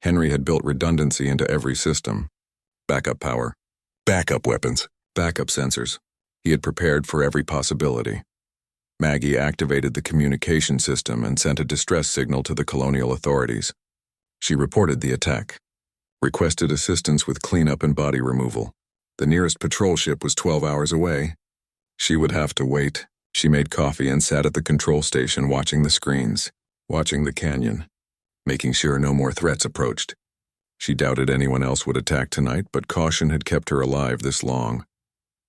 Henry had built redundancy into every system. Backup power. Backup weapons. Backup sensors. He had prepared for every possibility. Maggie activated the communication system and sent a distress signal to the colonial authorities. She reported the attack. Requested assistance with cleanup and body removal. The nearest patrol ship was 12 hours away. She would have to wait. She made coffee and sat at the control station watching the screens, watching the canyon, making sure no more threats approached. She doubted anyone else would attack tonight, but caution had kept her alive this long.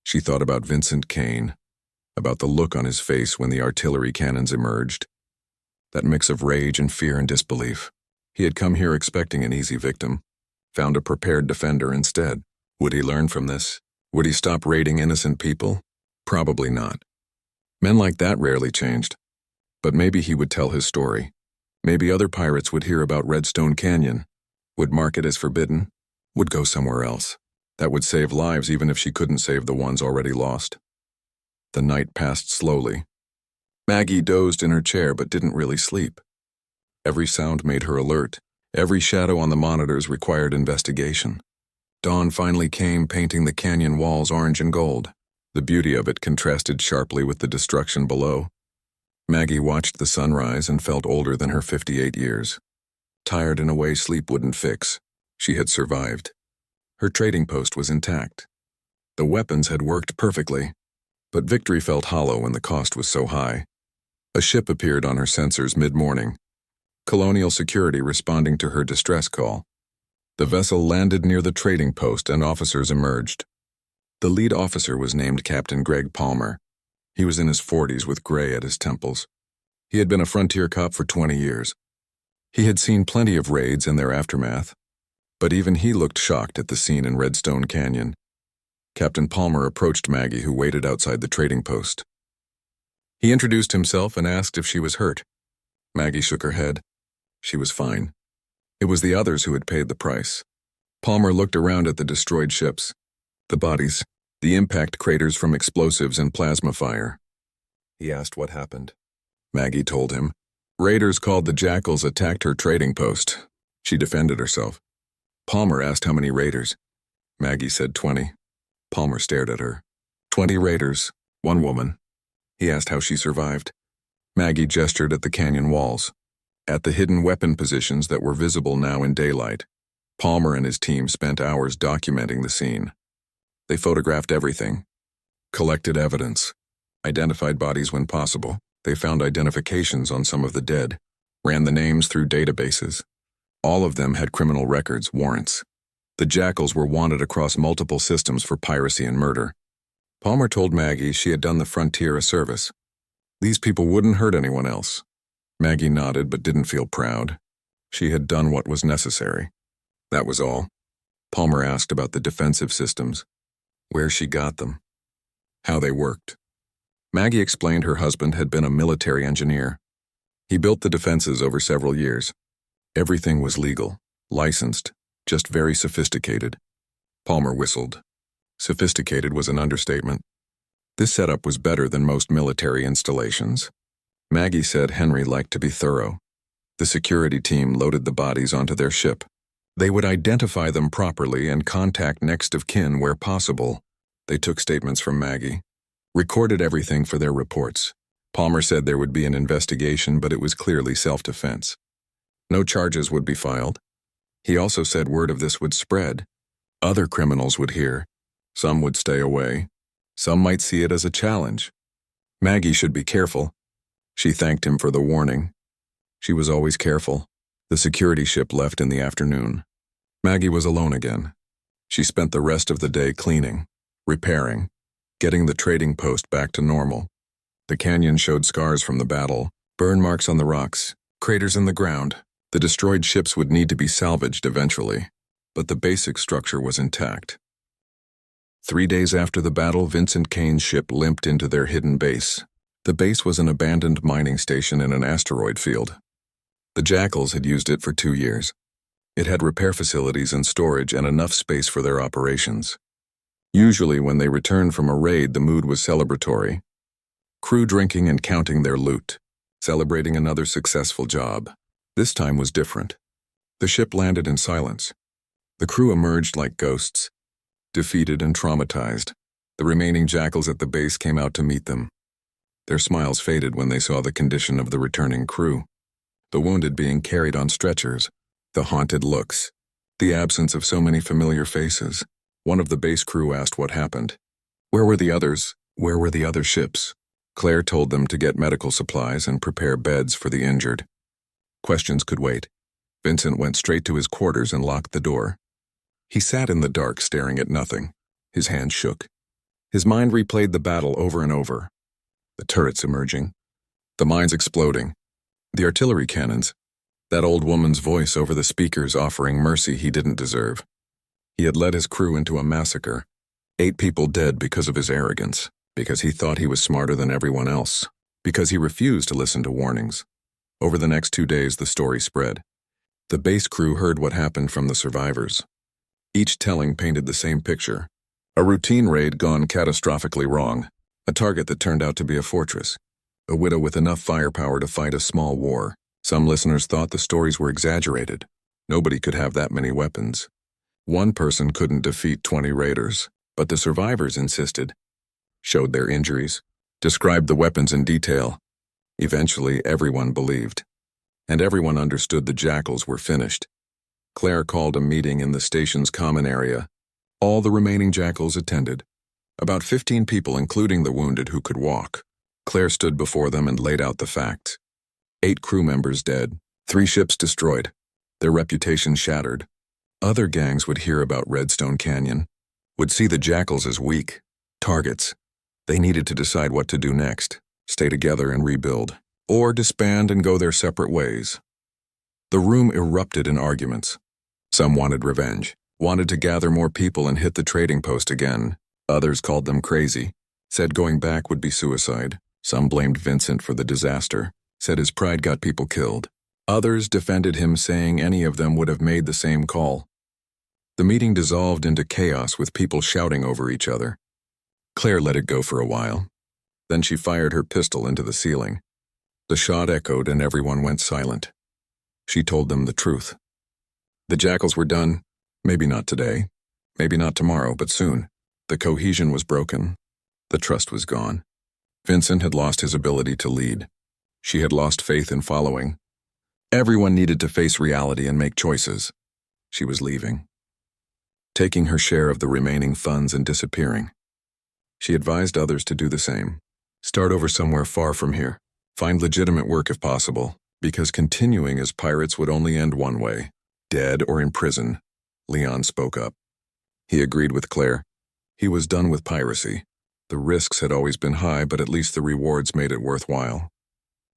She thought about Vincent Kane, about the look on his face when the artillery cannons emerged. That mix of rage and fear and disbelief. He had come here expecting an easy victim, found a prepared defender instead. Would he learn from this? Would he stop raiding innocent people? Probably not. Men like that rarely changed. But maybe he would tell his story. Maybe other pirates would hear about Redstone Canyon, would mark it as forbidden, would go somewhere else. That would save lives even if she couldn't save the ones already lost. The night passed slowly. Maggie dozed in her chair but didn't really sleep. Every sound made her alert. Every shadow on the monitors required investigation. Dawn finally came, painting the canyon walls orange and gold. The beauty of it contrasted sharply with the destruction below. Maggie watched the sunrise and felt older than her 58 years. Tired in a way sleep wouldn't fix. She had survived. Her trading post was intact. The weapons had worked perfectly, but victory felt hollow when the cost was so high. A ship appeared on her sensors mid-morning. Colonial security responding to her distress call. The vessel landed near the trading post and officers emerged. The lead officer was named Captain Greg Palmer. He was in his 40s with gray at his temples. He had been a frontier cop for 20 years. He had seen plenty of raids and their aftermath, but even he looked shocked at the scene in Redstone Canyon. Captain Palmer approached Maggie, who waited outside the trading post. He introduced himself and asked if she was hurt. Maggie shook her head. She was fine. It was the others who had paid the price. Palmer looked around at the destroyed ships, the bodies, the impact craters from explosives and plasma fire. He asked what happened. Maggie told him. Raiders called the Jackals attacked her trading post. She defended herself. Palmer asked how many raiders. Maggie said 20. Palmer stared at her. 20 raiders, 1 woman. He asked how she survived. Maggie gestured at the canyon walls, at the hidden weapon positions that were visible now in daylight. Palmer and his team spent hours documenting the scene. They photographed everything, collected evidence, identified bodies when possible. They found identifications on some of the dead, ran the names through databases. All of them had criminal records, warrants. The Jackals were wanted across multiple systems for piracy and murder. Palmer told Maggie she had done the frontier a service. These people wouldn't hurt anyone else. Maggie nodded but didn't feel proud. She had done what was necessary. That was all. Palmer asked about the defensive systems, where she got them, how they worked. Maggie explained her husband had been a military engineer. He built the defenses over several years. Everything was legal, licensed, just very sophisticated. Palmer whistled. Sophisticated was an understatement. This setup was better than most military installations. Maggie said Henry liked to be thorough. The security team loaded the bodies onto their ship. They would identify them properly and contact next of kin where possible. They took statements from Maggie, recorded everything for their reports. Palmer said there would be an investigation, but it was clearly self-defense. No charges would be filed. He also said word of this would spread. Other criminals would hear. Some would stay away. Some might see it as a challenge. Maggie should be careful. She thanked him for the warning. She was always careful. The security ship left in the afternoon. Maggie was alone again. She spent the rest of the day cleaning, repairing, getting the trading post back to normal. The canyon showed scars from the battle, burn marks on the rocks, craters in the ground. The destroyed ships would need to be salvaged eventually, but the basic structure was intact. 3 days after the battle, Vincent Kane's ship limped into their hidden base. The base was an abandoned mining station in an asteroid field. The Jackals had used it for 2 years. It had repair facilities and storage and enough space for their operations. Usually when they returned from a raid, the mood was celebratory. Crew drinking and counting their loot, celebrating another successful job. This time was different. The ship landed in silence. The crew emerged like ghosts, defeated and traumatized. The remaining Jackals at the base came out to meet them. Their smiles faded when they saw the condition of the returning crew. The wounded being carried on stretchers, the haunted looks, the absence of so many familiar faces. One of the base crew asked what happened. Where were the others? Where were the other ships? Claire told them to get medical supplies and prepare beds for the injured. Questions could wait. Vincent went straight to his quarters and locked the door. He sat in the dark, staring at nothing. His hands shook. His mind replayed the battle over and over. The turrets emerging, the mines exploding, the artillery cannons, that old woman's voice over the speakers offering mercy he didn't deserve. He had led his crew into a massacre. 8 people dead because of his arrogance, because he thought he was smarter than everyone else, because he refused to listen to warnings. Over the next 2 days, the story spread. The base crew heard what happened from the survivors. Each telling painted the same picture. A routine raid gone catastrophically wrong. A target that turned out to be a fortress. A widow with enough firepower to fight a small war. Some listeners thought the stories were exaggerated. Nobody could have that many weapons. One person couldn't defeat 20 raiders, but the survivors insisted. Showed their injuries. Described the weapons in detail. Eventually, everyone believed. And everyone understood the Jackals were finished. Claire called a meeting in the station's common area. All the remaining Jackals attended. About 15 people, including the wounded who could walk. Claire stood before them and laid out the facts. 8 crew members dead, 3 ships destroyed, their reputation shattered. Other gangs would hear about Redstone Canyon, would see the Jackals as weak, targets. They needed to decide what to do next, stay together and rebuild, or disband and go their separate ways. The room erupted in arguments. Some wanted revenge, wanted to gather more people and hit the trading post again. Others called them crazy, said going back would be suicide. Some blamed Vincent for the disaster, said his pride got people killed. Others defended him, saying any of them would have made the same call. The meeting dissolved into chaos with people shouting over each other. Claire let it go for a while. Then she fired her pistol into the ceiling. The shot echoed and everyone went silent. She told them the truth. The Jackals were done. Maybe not today, maybe not tomorrow, but soon. The cohesion was broken. The trust was gone. Vincent had lost his ability to lead. She had lost faith in following. Everyone needed to face reality and make choices. She was leaving. Taking her share of the remaining funds and disappearing. She advised others to do the same. Start over somewhere far from here. Find legitimate work if possible, because continuing as pirates would only end one way. Dead or in prison. Leon spoke up. He agreed with Claire. He was done with piracy. The risks had always been high, but at least the rewards made it worthwhile.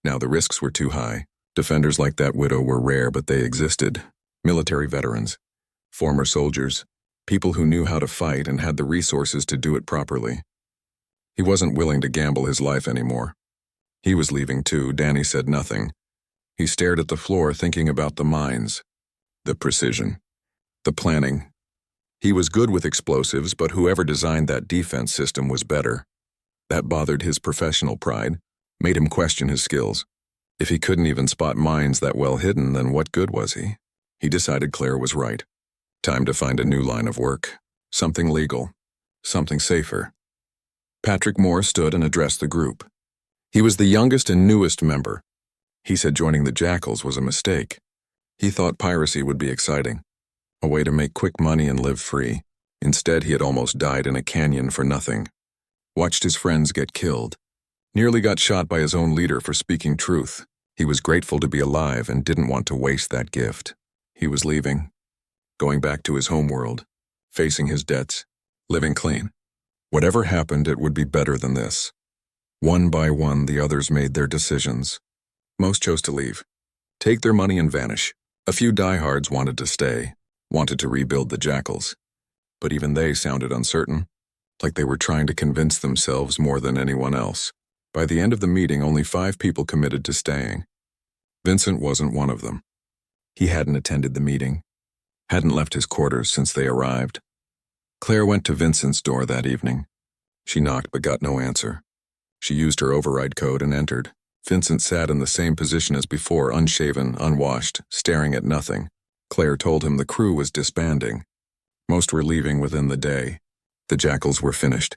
Now the risks were too high. Defenders like that widow were rare, but they existed. Military veterans, former soldiers, people who knew how to fight and had the resources to do it properly. He wasn't willing to gamble his life anymore. He was leaving too. Danny said nothing. He stared at the floor, thinking about the mines, the precision, the planning. He was good with explosives, but whoever designed that defense system was better. That bothered his professional pride, made him question his skills. If he couldn't even spot mines that well hidden, then what good was he? He decided Claire was right. Time to find a new line of work. Something legal. Something safer. Patrick Moore stood and addressed the group. He was the youngest and newest member. He said joining the Jackals was a mistake. He thought piracy would be exciting, a way to make quick money and live free. Instead, he had almost died in a canyon for nothing. Watched his friends get killed. Nearly got shot by his own leader for speaking truth. He was grateful to be alive and didn't want to waste that gift. He was leaving, going back to his homeworld, facing his debts, living clean. Whatever happened, it would be better than this. One by one, the others made their decisions. Most chose to leave, take their money and vanish. A few diehards wanted to stay, wanted to rebuild the Jackals. But even they sounded uncertain, like they were trying to convince themselves more than anyone else. By the end of the meeting, only 5 people committed to staying. Vincent wasn't one of them. He hadn't attended the meeting, hadn't left his quarters since they arrived. Claire went to Vincent's door that evening. She knocked but got no answer. She used her override code and entered. Vincent sat in the same position as before, unshaven, unwashed, staring at nothing. Claire told him the crew was disbanding. Most were leaving within the day. The Jackals were finished.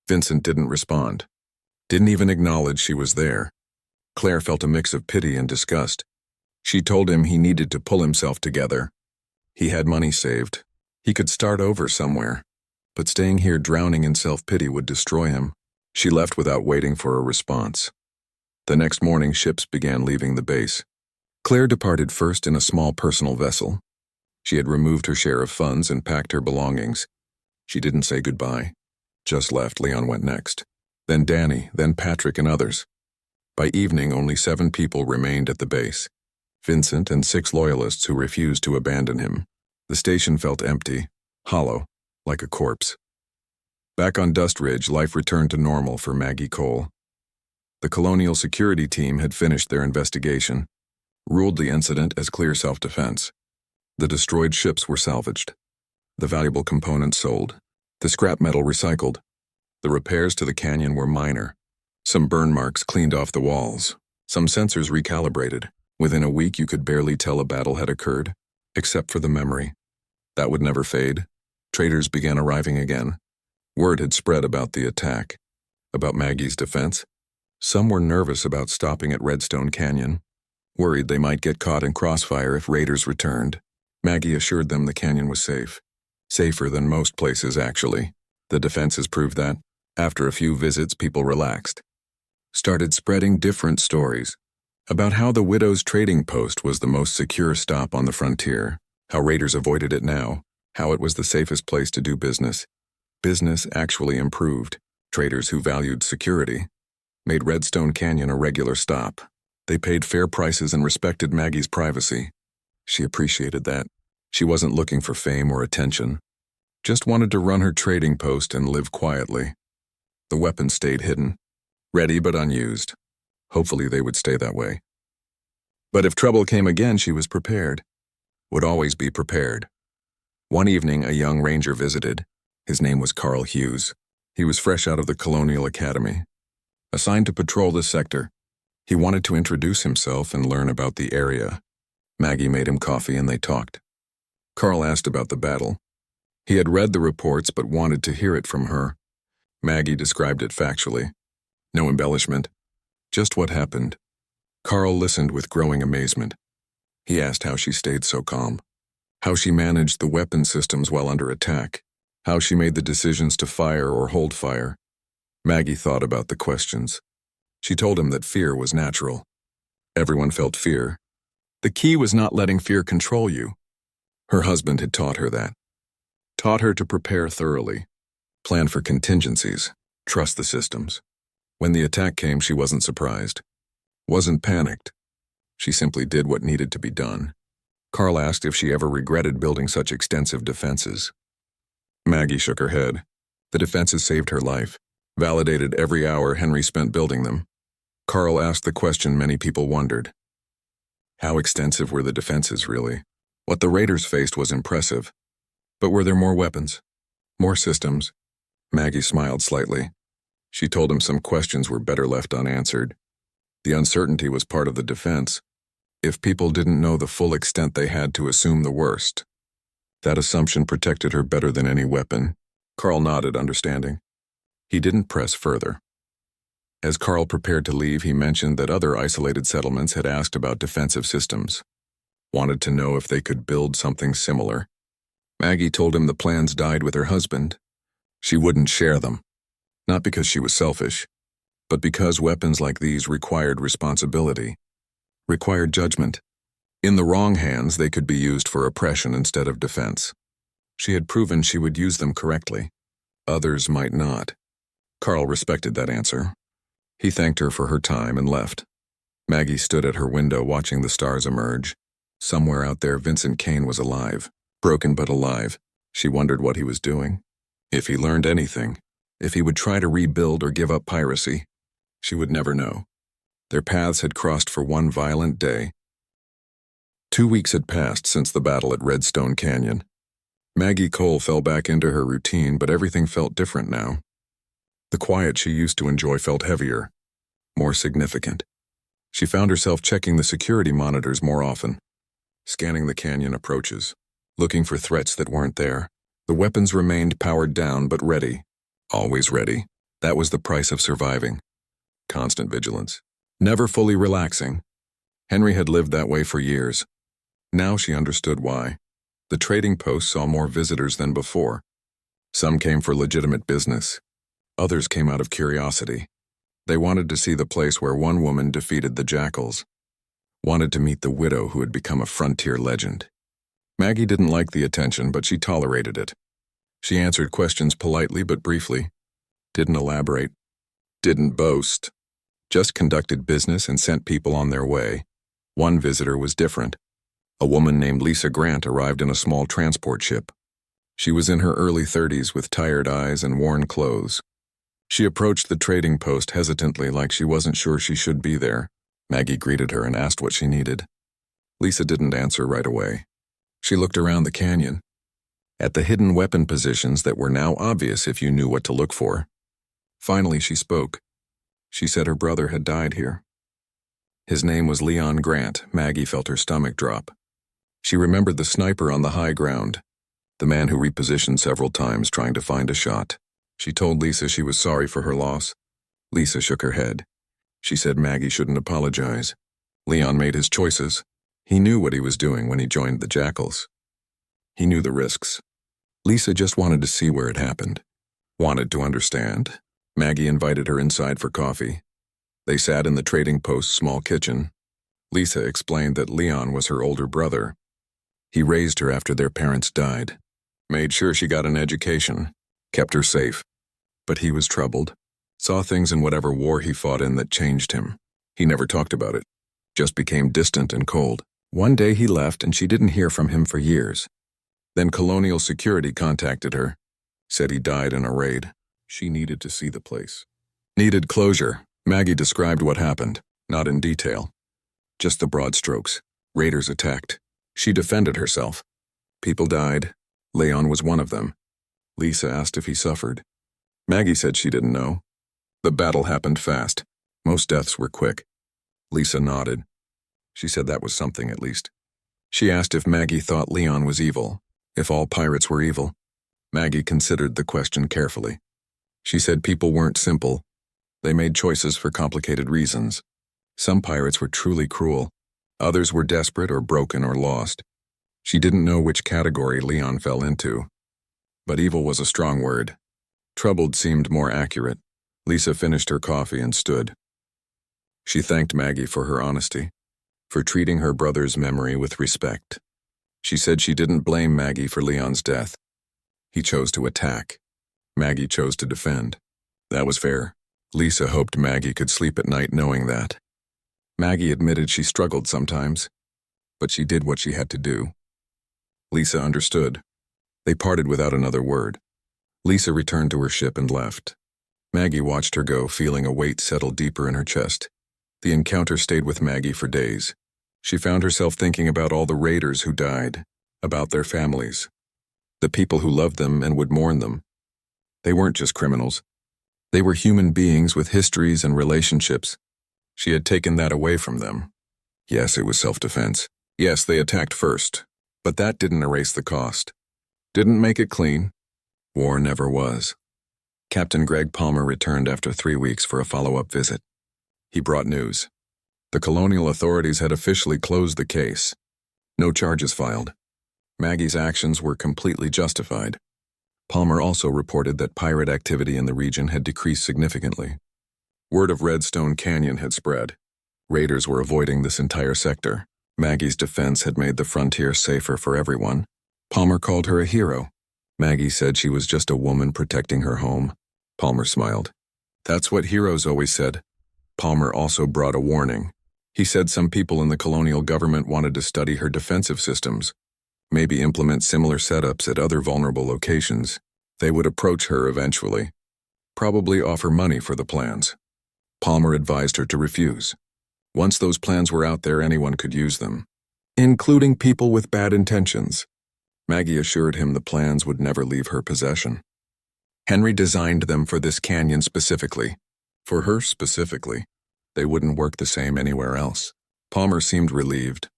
Vincent didn't respond. Didn't even acknowledge she was there. Claire felt a mix of pity and disgust. She told him he needed to pull himself together. He had money saved. He could start over somewhere. But staying here drowning in self-pity would destroy him. She left without waiting for a response. The next morning, ships began leaving the base. Claire departed first in a small personal vessel. She had removed her share of funds and packed her belongings. She didn't say goodbye, just left. Leon went next. Then Danny, then Patrick and others. By evening, only 7 people remained at the base. Vincent and 6 loyalists who refused to abandon him. The station felt empty, hollow, like a corpse. Back on Dust Ridge, life returned to normal for Maggie Cole. The Colonial Security Team had finished their investigation, ruled the incident as clear self-defense. The destroyed ships were salvaged, the valuable components sold, the scrap metal recycled. The repairs to the canyon were minor. Some burn marks cleaned off the walls, some sensors recalibrated. Within a week, you could barely tell a battle had occurred, except for the memory. That would never fade. Traders began arriving again. Word had spread about the attack, about Maggie's defense. Some were nervous about stopping at Redstone Canyon, worried they might get caught in crossfire if raiders returned. Maggie assured them the canyon was safe. Safer than most places, actually. The defenses proved that. After a few visits, people relaxed. Started spreading different stories about how the Widow's trading post was the most secure stop on the frontier, how raiders avoided it now, how it was the safest place to do business. Business actually improved. Traders who valued security made Redstone Canyon a regular stop. They paid fair prices and respected Maggie's privacy. She appreciated that. She wasn't looking for fame or attention. Just wanted to run her trading post and live quietly. The weapons stayed hidden, ready but unused. Hopefully they would stay that way. But if trouble came again, she was prepared. Would always be prepared. One evening, a young ranger visited. His name was Carl Hughes. He was fresh out of the Colonial Academy. Assigned to patrol the sector, he wanted to introduce himself and learn about the area. Maggie made him coffee and they talked. Carl asked about the battle. He had read the reports but wanted to hear it from her. Maggie described it factually. No embellishment, just what happened. Carl listened with growing amazement. He asked how she stayed so calm, how she managed the weapon systems while under attack, how she made the decisions to fire or hold fire. Maggie thought about the questions. She told him that fear was natural. Everyone felt fear. The key was not letting fear control you. Her husband had taught her that. Taught her to prepare thoroughly, plan for contingencies, trust the systems. When the attack came, she wasn't surprised. Wasn't panicked. She simply did what needed to be done. Carl asked if she ever regretted building such extensive defenses. Maggie shook her head. The defenses saved her life, validated every hour Henry spent building them. Carl asked the question many people wondered. How extensive were the defenses, really? What the raiders faced was impressive. But were there more weapons? More systems? Maggie smiled slightly. She told him some questions were better left unanswered. The uncertainty was part of the defense. If people didn't know the full extent, they had to assume the worst. That assumption protected her better than any weapon. Carl nodded, understanding. He didn't press further. As Carl prepared to leave, he mentioned that other isolated settlements had asked about defensive systems, wanted to know if they could build something similar. Maggie told him the plans died with her husband. She wouldn't share them, not because she was selfish, but because weapons like these required responsibility, required judgment. In the wrong hands, they could be used for oppression instead of defense. She had proven she would use them correctly. Others might not. Carl respected that answer. He thanked her for her time and left. Maggie stood at her window watching the stars emerge. Somewhere out there, Vincent Kane was alive, broken but alive. She wondered what he was doing. If he learned anything, if he would try to rebuild or give up piracy, she would never know. Their paths had crossed for one violent day. 2 weeks had passed since the battle at Redstone Canyon. Maggie Cole fell back into her routine, but everything felt different now. The quiet she used to enjoy felt heavier, more significant. She found herself checking the security monitors more often, scanning the canyon approaches, looking for threats that weren't there. The weapons remained powered down but ready, always ready. That was the price of surviving. Constant vigilance, never fully relaxing. Henry had lived that way for years. Now she understood why. The trading post saw more visitors than before. Some came for legitimate business. Others came out of curiosity. They wanted to see the place where one woman defeated the jackals. Wanted to meet the widow who had become a frontier legend. Maggie didn't like the attention, but she tolerated it. She answered questions politely but briefly. Didn't elaborate. Didn't boast. Just conducted business and sent people on their way. One visitor was different. A woman named Lisa Grant arrived in a small transport ship. She was in her early 30s with tired eyes and worn clothes. She approached the trading post hesitantly, like she wasn't sure she should be there. Maggie greeted her and asked what she needed. Lisa didn't answer right away. She looked around the canyon, at the hidden weapon positions that were now obvious if you knew what to look for. Finally, she spoke. She said her brother had died here. His name was Leon Grant. Maggie felt her stomach drop. She remembered the sniper on the high ground, the man who repositioned several times trying to find a shot. She told Lisa she was sorry for her loss. Lisa shook her head. She said Maggie shouldn't apologize. Leon made his choices. He knew what he was doing when he joined the jackals. He knew the risks. Lisa just wanted to see where it happened. Wanted to understand. Maggie invited her inside for coffee. They sat in the trading post's small kitchen. Lisa explained that Leon was her older brother. He raised her after their parents died. Made sure she got an education. Kept her safe. But he was troubled. Saw things in whatever war he fought in that changed him. He never talked about it. Just became distant and cold. One day he left and she didn't hear from him for years. Then Colonial Security contacted her. Said he died in a raid. She needed to see the place. Needed closure. Maggie described what happened, not in detail. Just the broad strokes. Raiders attacked. She defended herself. People died. Leon was one of them. Lisa asked if he suffered. Maggie said she didn't know. The battle happened fast. Most deaths were quick. Lisa nodded. She said that was something, at least. She asked if Maggie thought Leon was evil, if all pirates were evil. Maggie considered the question carefully. She said people weren't simple. They made choices for complicated reasons. Some pirates were truly cruel. Others were desperate or broken or lost. She didn't know which category Leon fell into. But evil was a strong word. Troubled seemed more accurate. Lisa finished her coffee and stood. She thanked Maggie for her honesty, for treating her brother's memory with respect. She said she didn't blame Maggie for Leon's death. He chose to attack. Maggie chose to defend. That was fair. Lisa hoped Maggie could sleep at night knowing that. Maggie admitted she struggled sometimes, but she did what she had to do. Lisa understood. They parted without another word. Lisa returned to her ship and left. Maggie watched her go, feeling a weight settle deeper in her chest. The encounter stayed with Maggie for days. She found herself thinking about all the raiders who died, about their families, the people who loved them and would mourn them. They weren't just criminals. They were human beings with histories and relationships. She had taken that away from them. Yes, it was self-defense. Yes, they attacked first. But that didn't erase the cost. Didn't make it clean. War never was. Captain Greg Palmer returned after 3 weeks for a follow-up visit. He brought news. The colonial authorities had officially closed the case. No charges filed. Maggie's actions were completely justified. Palmer also reported that pirate activity in the region had decreased significantly. Word of Redstone Canyon had spread. Raiders were avoiding this entire sector. Maggie's defense had made the frontier safer for everyone. Palmer called her a hero. Maggie said she was just a woman protecting her home. Palmer smiled. That's what heroes always said. Palmer also brought a warning. He said some people in the colonial government wanted to study her defensive systems, maybe implement similar setups at other vulnerable locations. They would approach her eventually, probably offer money for the plans. Palmer advised her to refuse. Once those plans were out there, anyone could use them, including people with bad intentions. Maggie assured him the plans would never leave her possession. Henry designed them for this canyon specifically. For her specifically. They wouldn't work the same anywhere else. Palmer seemed relieved.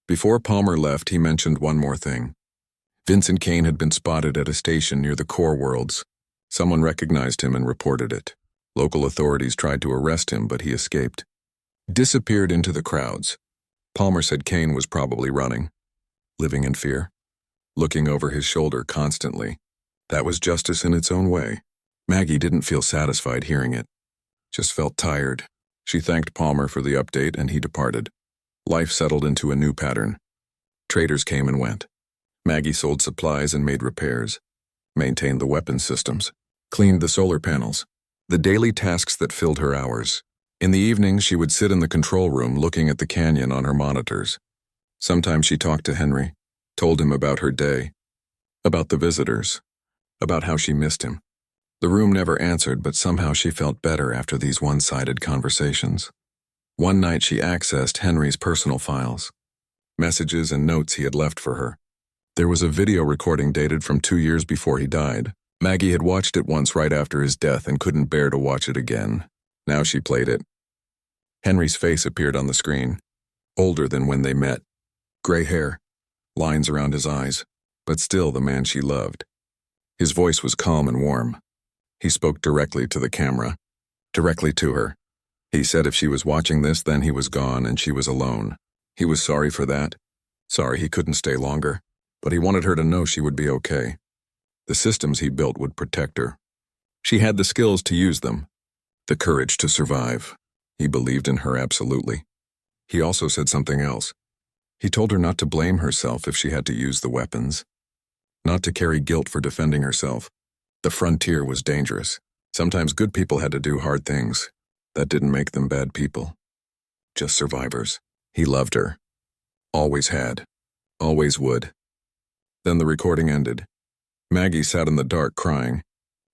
Before Palmer left, he mentioned one more thing. Vincent Kane had been spotted at a station near the Core Worlds. Someone recognized him and reported it. Local authorities tried to arrest him, but he escaped. Disappeared into the crowds. Palmer said Kane was probably running, living in fear, looking over his shoulder constantly. That was justice in its own way. Maggie didn't feel satisfied hearing it. Just felt tired. She thanked Palmer for the update and he departed. Life settled into a new pattern. Traders came and went. Maggie sold supplies and made repairs, maintained the weapons systems, cleaned the solar panels, the daily tasks that filled her hours. In the evenings, she would sit in the control room looking at the canyon on her monitors. Sometimes she talked to Henry, told him about her day, about the visitors, about how she missed him. The room never answered, but somehow she felt better after these one-sided conversations. One night she accessed Henry's personal files, messages and notes he had left for her. There was a video recording dated from 2 years before he died. Maggie had watched it once right after his death and couldn't bear to watch it again. Now she played it. Henry's face appeared on the screen, older than when they met. Gray hair, lines around his eyes, but still the man she loved. His voice was calm and warm. He spoke directly to the camera, directly to her. He said if she was watching this, then he was gone and she was alone. He was sorry for that. Sorry he couldn't stay longer, but he wanted her to know she would be okay. The systems he built would protect her. She had the skills to use them, the courage to survive. He believed in her absolutely. He also said something else. He told her not to blame herself if she had to use the weapons, not to carry guilt for defending herself. The frontier was dangerous. Sometimes good people had to do hard things. That didn't make them bad people. Just survivors. He loved her. Always had. Always would. Then the recording ended. Maggie sat in the dark crying.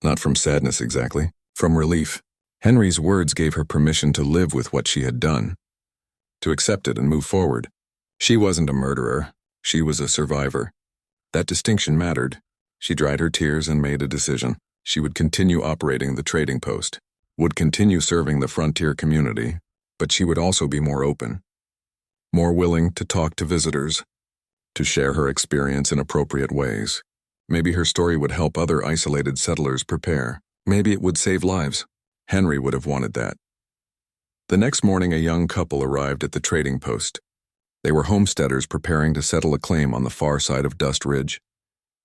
Not from sadness exactly, from relief. Henry's words gave her permission to live with what she had done, to accept it and move forward. She wasn't a murderer. She was a survivor. That distinction mattered. She dried her tears and made a decision. She would continue operating the trading post, would continue serving the frontier community, but she would also be more open, more willing to talk to visitors, to share her experience in appropriate ways. Maybe her story would help other isolated settlers prepare. Maybe it would save lives. Henry would have wanted that. The next morning, a young couple arrived at the trading post. They were homesteaders preparing to settle a claim on the far side of Dust Ridge.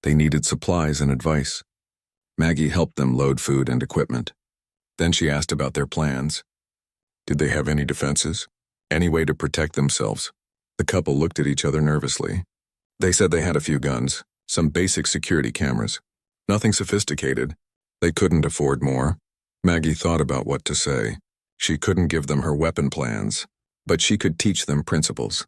They needed supplies and advice. Maggie helped them load food and equipment. Then she asked about their plans. Did they have any defenses? Any way to protect themselves? The couple looked at each other nervously. They said they had a few guns, some basic security cameras. Nothing sophisticated. They couldn't afford more. Maggie thought about what to say. She couldn't give them her weapon plans, but she could teach them principles.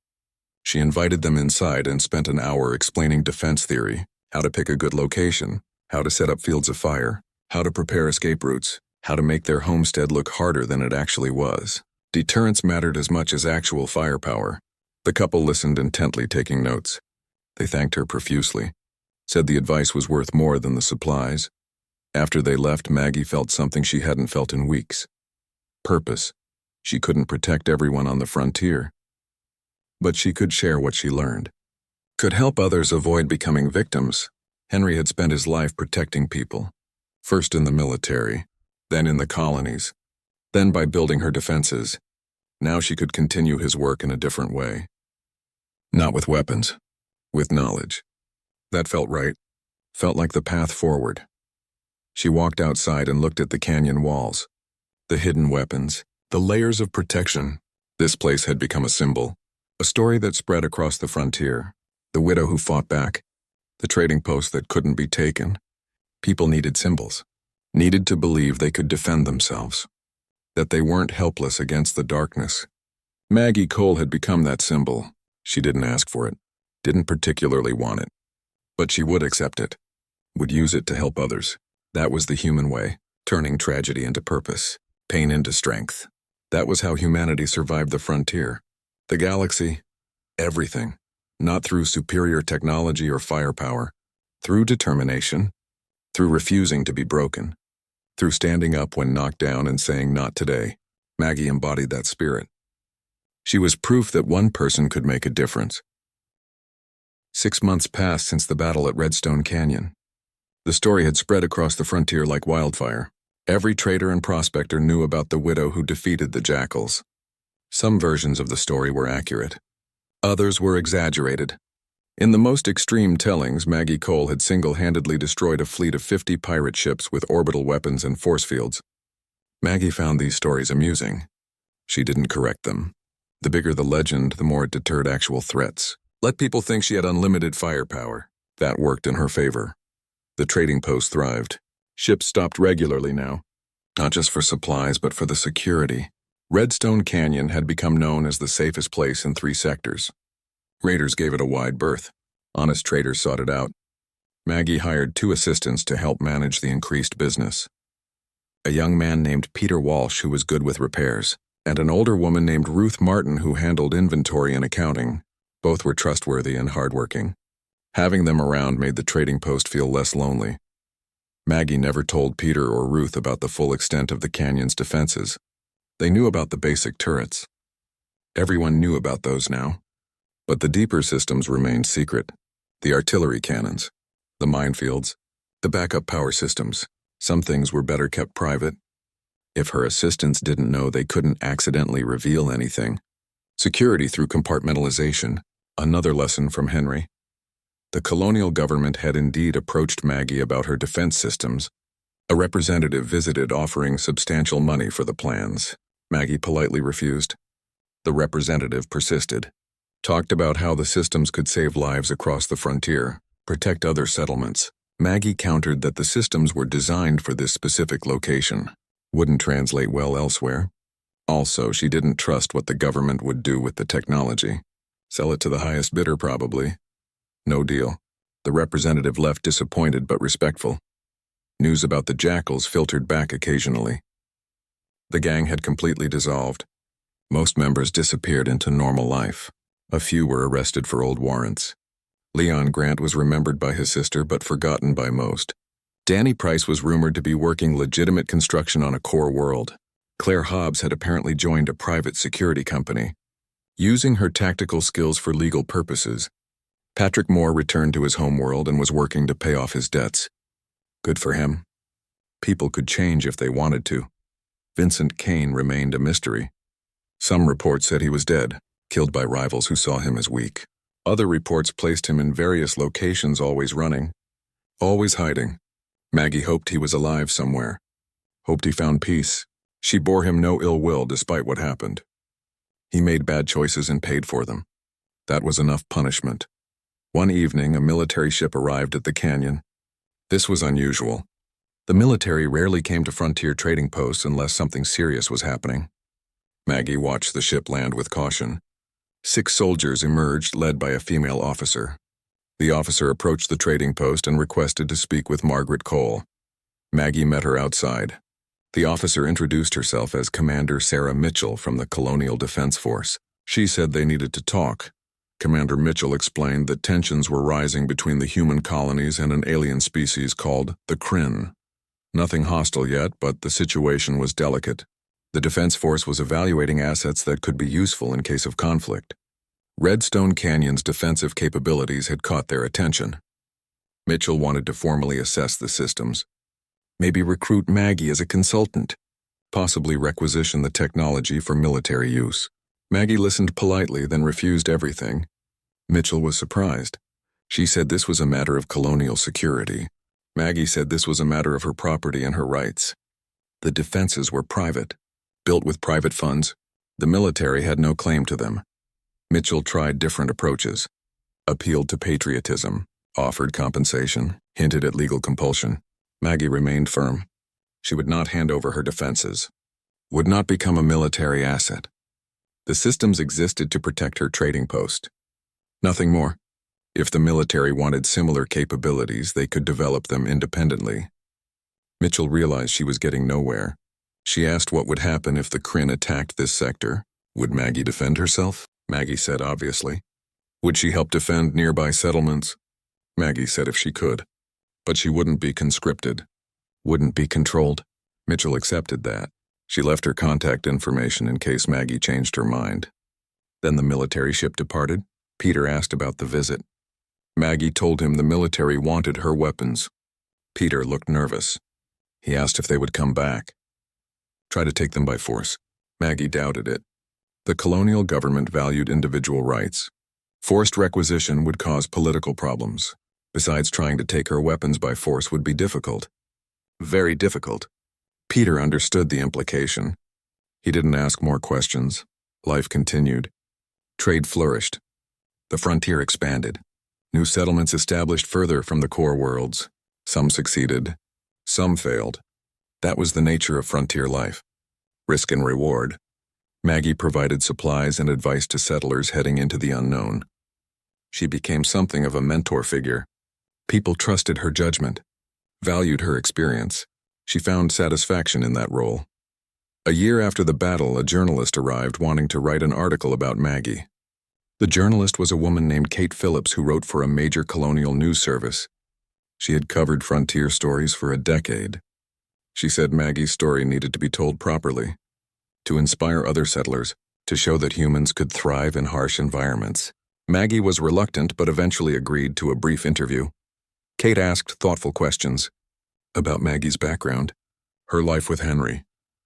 She invited them inside and spent an hour explaining defense theory, how to pick a good location, how to set up fields of fire, how to prepare escape routes, how to make their homestead look harder than it actually was. Deterrence mattered as much as actual firepower. The couple listened intently, taking notes. They thanked her profusely, said the advice was worth more than the supplies. After they left, Maggie felt something she hadn't felt in weeks. Purpose. She couldn't protect everyone on the frontier, but she could share what she learned. Could help others avoid becoming victims. Henry had spent his life protecting people, first in the military, then in the colonies, then by building her defenses. Now she could continue his work in a different way. Not with weapons, with knowledge. That felt right, felt like the path forward. She walked outside and looked at the canyon walls, the hidden weapons, the layers of protection. This place had become a symbol, a story that spread across the frontier. The widow who fought back, the trading post that couldn't be taken. People needed symbols, needed to believe they could defend themselves, that they weren't helpless against the darkness. Maggie Cole had become that symbol. She didn't ask for it, didn't particularly want it, but she would accept it, would use it to help others. That was the human way, turning tragedy into purpose, pain into strength. That was how humanity survived the frontier, the galaxy, everything. Not through superior technology or firepower, through determination, through refusing to be broken, through standing up when knocked down and saying, "Not today." Maggie embodied that spirit. She was proof that one person could make a difference. 6 months passed since the battle at Redstone Canyon. The story had spread across the frontier like wildfire. Every trader and prospector knew about the widow who defeated the jackals. Some versions of the story were accurate. Others were exaggerated. In the most extreme tellings, Maggie Cole had single-handedly destroyed a fleet of 50 pirate ships with orbital weapons and force fields. Maggie found these stories amusing. She didn't correct them. The bigger the legend, the more it deterred actual threats. Let people think she had unlimited firepower. That worked in her favor. The trading post thrived. Ships stopped regularly now, not just for supplies, but for the security. Redstone Canyon had become known as the safest place in 3 sectors. Raiders gave it a wide berth. Honest traders sought it out. Maggie hired 2 assistants to help manage the increased business. A young man named Peter Walsh, who was good with repairs, and an older woman named Ruth Martin, who handled inventory and accounting. Both were trustworthy and hardworking. Having them around made the trading post feel less lonely. Maggie never told Peter or Ruth about the full extent of the canyon's defenses. They knew about the basic turrets. Everyone knew about those now. But the deeper systems remained secret. The artillery cannons, the minefields, the backup power systems. Some things were better kept private. If her assistants didn't know, they couldn't accidentally reveal anything. Security through compartmentalization, another lesson from Henry. The colonial government had indeed approached Maggie about her defense systems. A representative visited offering substantial money for the plans. Maggie politely refused. The representative persisted. Talked about how the systems could save lives across the frontier, protect other settlements. Maggie countered that the systems were designed for this specific location. Wouldn't translate well elsewhere. Also, she didn't trust what the government would do with the technology. Sell it to the highest bidder, probably. No deal. The representative left disappointed but respectful. News about the jackals filtered back occasionally. The gang had completely dissolved. Most members disappeared into normal life. A few were arrested for old warrants. Leon Grant was remembered by his sister but forgotten by most. Danny Price was rumored to be working legitimate construction on a core world. Claire Hobbs had apparently joined a private security company, using her tactical skills for legal purposes. Patrick Moore returned to his homeworld and was working to pay off his debts. Good for him. People could change if they wanted to. Vincent Kane remained a mystery. Some reports said he was dead, killed by rivals who saw him as weak. Other reports placed him in various locations, always running, always hiding. Maggie hoped he was alive somewhere. Hoped he found peace. She bore him no ill will despite what happened. He made bad choices and paid for them. That was enough punishment. One evening, a military ship arrived at the canyon. This was unusual. The military rarely came to frontier trading posts unless something serious was happening. Maggie watched the ship land with caution. 6 soldiers emerged, led by a female officer. The officer approached the trading post and requested to speak with Margaret Cole. Maggie met her outside. The officer introduced herself as Commander Sarah Mitchell from the Colonial Defense Force. She said they needed to talk. Commander Mitchell explained that tensions were rising between the human colonies and an alien species called the Kryn. Nothing hostile yet, but the situation was delicate. The Defense Force was evaluating assets that could be useful in case of conflict. Redstone Canyon's defensive capabilities had caught their attention. Mitchell wanted to formally assess the systems. Maybe recruit Maggie as a consultant. Possibly requisition the technology for military use. Maggie listened politely, then refused everything. Mitchell was surprised. She said this was a matter of colonial security. Maggie said this was a matter of her property and her rights. The defenses were private, built with private funds. The military had no claim to them. Mitchell tried different approaches. Appealed to patriotism, offered compensation, hinted at legal compulsion. Maggie remained firm. She would not hand over her defenses. Would not become a military asset. The systems existed to protect her trading post. Nothing more. If the military wanted similar capabilities, they could develop them independently. Mitchell realized she was getting nowhere. She asked what would happen if the Kryn attacked this sector. Would Maggie defend herself? Maggie said obviously. Would she help defend nearby settlements? Maggie said if she could. But she wouldn't be conscripted. Wouldn't be controlled. Mitchell accepted that. She left her contact information in case Maggie changed her mind. Then the military ship departed. Peter asked about the visit. Maggie told him the military wanted her weapons. Peter looked nervous. He asked if they would come back. Try to take them by force. Maggie doubted it. The colonial government valued individual rights. Forced requisition would cause political problems. Besides, trying to take her weapons by force would be difficult. Very difficult. Peter understood the implication. He didn't ask more questions. Life continued. Trade flourished. The frontier expanded. New settlements established further from the core worlds. Some succeeded. Some failed. That was the nature of frontier life. Risk and reward. Maggie provided supplies and advice to settlers heading into the unknown. She became something of a mentor figure. People trusted her judgment, valued her experience. She found satisfaction in that role. A year after the battle, a journalist arrived wanting to write an article about Maggie. The journalist was a woman named Kate Phillips who wrote for a major colonial news service. She had covered frontier stories for a decade. She said Maggie's story needed to be told properly, to inspire other settlers, to show that humans could thrive in harsh environments. Maggie was reluctant but eventually agreed to a brief interview. Kate asked thoughtful questions about Maggie's background, her life with Henry,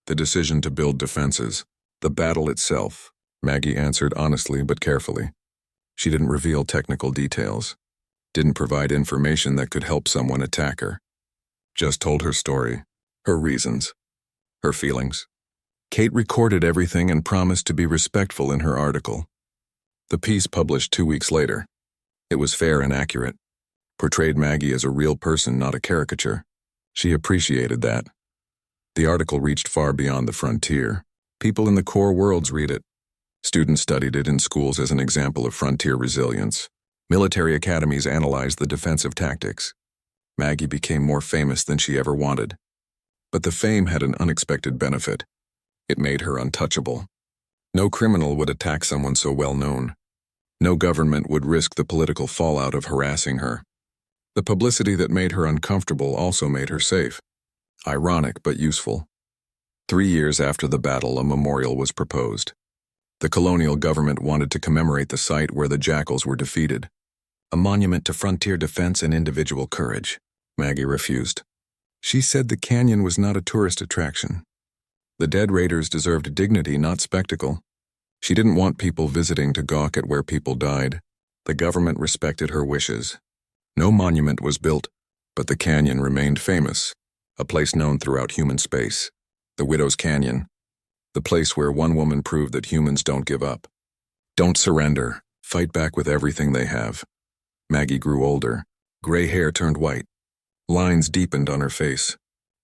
the decision to build defenses, the battle itself. Maggie answered honestly but carefully. She didn't reveal technical details, didn't provide information that could help someone attack her. Just told her story, her reasons, her feelings. Kate recorded everything and promised to be respectful in her article. The piece published 2 weeks later. It was fair and accurate. Portrayed Maggie as a real person, not a caricature. She appreciated that. The article reached far beyond the frontier. People in the core worlds read it. Students studied it in schools as an example of frontier resilience. Military academies analyzed the defensive tactics. Maggie became more famous than she ever wanted. But the fame had an unexpected benefit. It made her untouchable. No criminal would attack someone so well known. No government would risk the political fallout of harassing her. The publicity that made her uncomfortable also made her safe. Ironic but useful. 3 years after the battle, a memorial was proposed. The colonial government wanted to commemorate the site where the Jackals were defeated. A monument to frontier defense and individual courage. Maggie refused. She said the canyon was not a tourist attraction. The dead raiders deserved dignity, not spectacle. She didn't want people visiting to gawk at where people died. The government respected her wishes. No monument was built, but the canyon remained famous, a place known throughout human space. The Widow's Canyon, the place where one woman proved that humans don't give up. Don't surrender. Fight back with everything they have. Maggie grew older. Gray hair turned white. Lines deepened on her face.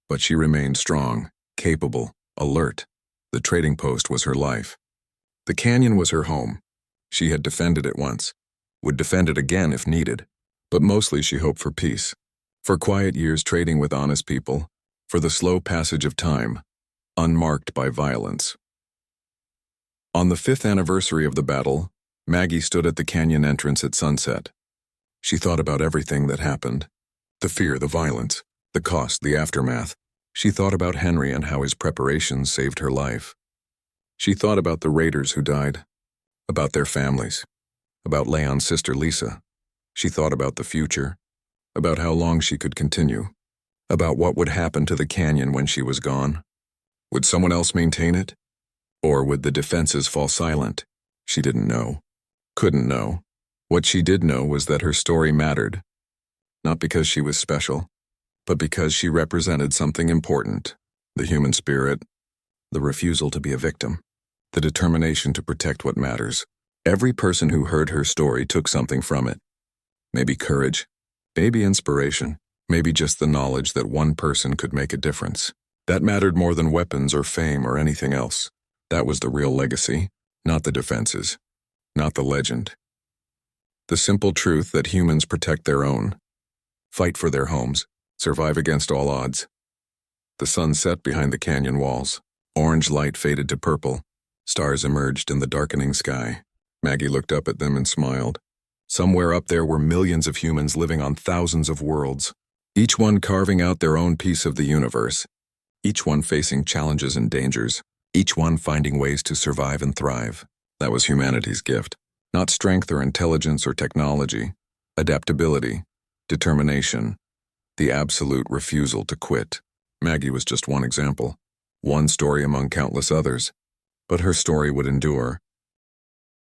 But she remained strong, capable, alert. The trading post was her life. The canyon was her home. She had defended it once, would defend it again if needed. But mostly she hoped for peace. For quiet years trading with honest people. For the slow passage of time, unmarked by violence. On the 5th anniversary of the battle, Maggie stood at the canyon entrance at sunset. She thought about everything that happened. The fear, the violence, the cost, the aftermath. She thought about Henry and how his preparations saved her life. She thought about the raiders who died, about their families, about Leon's sister Lisa. She thought about the future, about how long she could continue, about what would happen to the canyon when she was gone. Would someone else maintain it? Or would the defenses fall silent? She didn't know. Couldn't know. What she did know was that her story mattered, not because she was special, but because she represented something important: the human spirit, the refusal to be a victim, the determination to protect what matters. Every person who heard her story took something from it. Maybe courage, maybe inspiration, maybe just the knowledge that one person could make a difference. That mattered more than weapons or fame or anything else. That was the real legacy, not the defenses, not the legend. The simple truth that humans protect their own, fight for their homes, survive against all odds. The sun set behind the canyon walls. Orange light faded to purple. Stars emerged in the darkening sky. Maggie looked up at them and smiled. Somewhere up there were millions of humans living on thousands of worlds, each one carving out their own piece of the universe, each one facing challenges and dangers, each one finding ways to survive and thrive. That was humanity's gift. Not strength or intelligence or technology, adaptability, determination, the absolute refusal to quit. Maggie was just one example, one story among countless others. But her story would endure,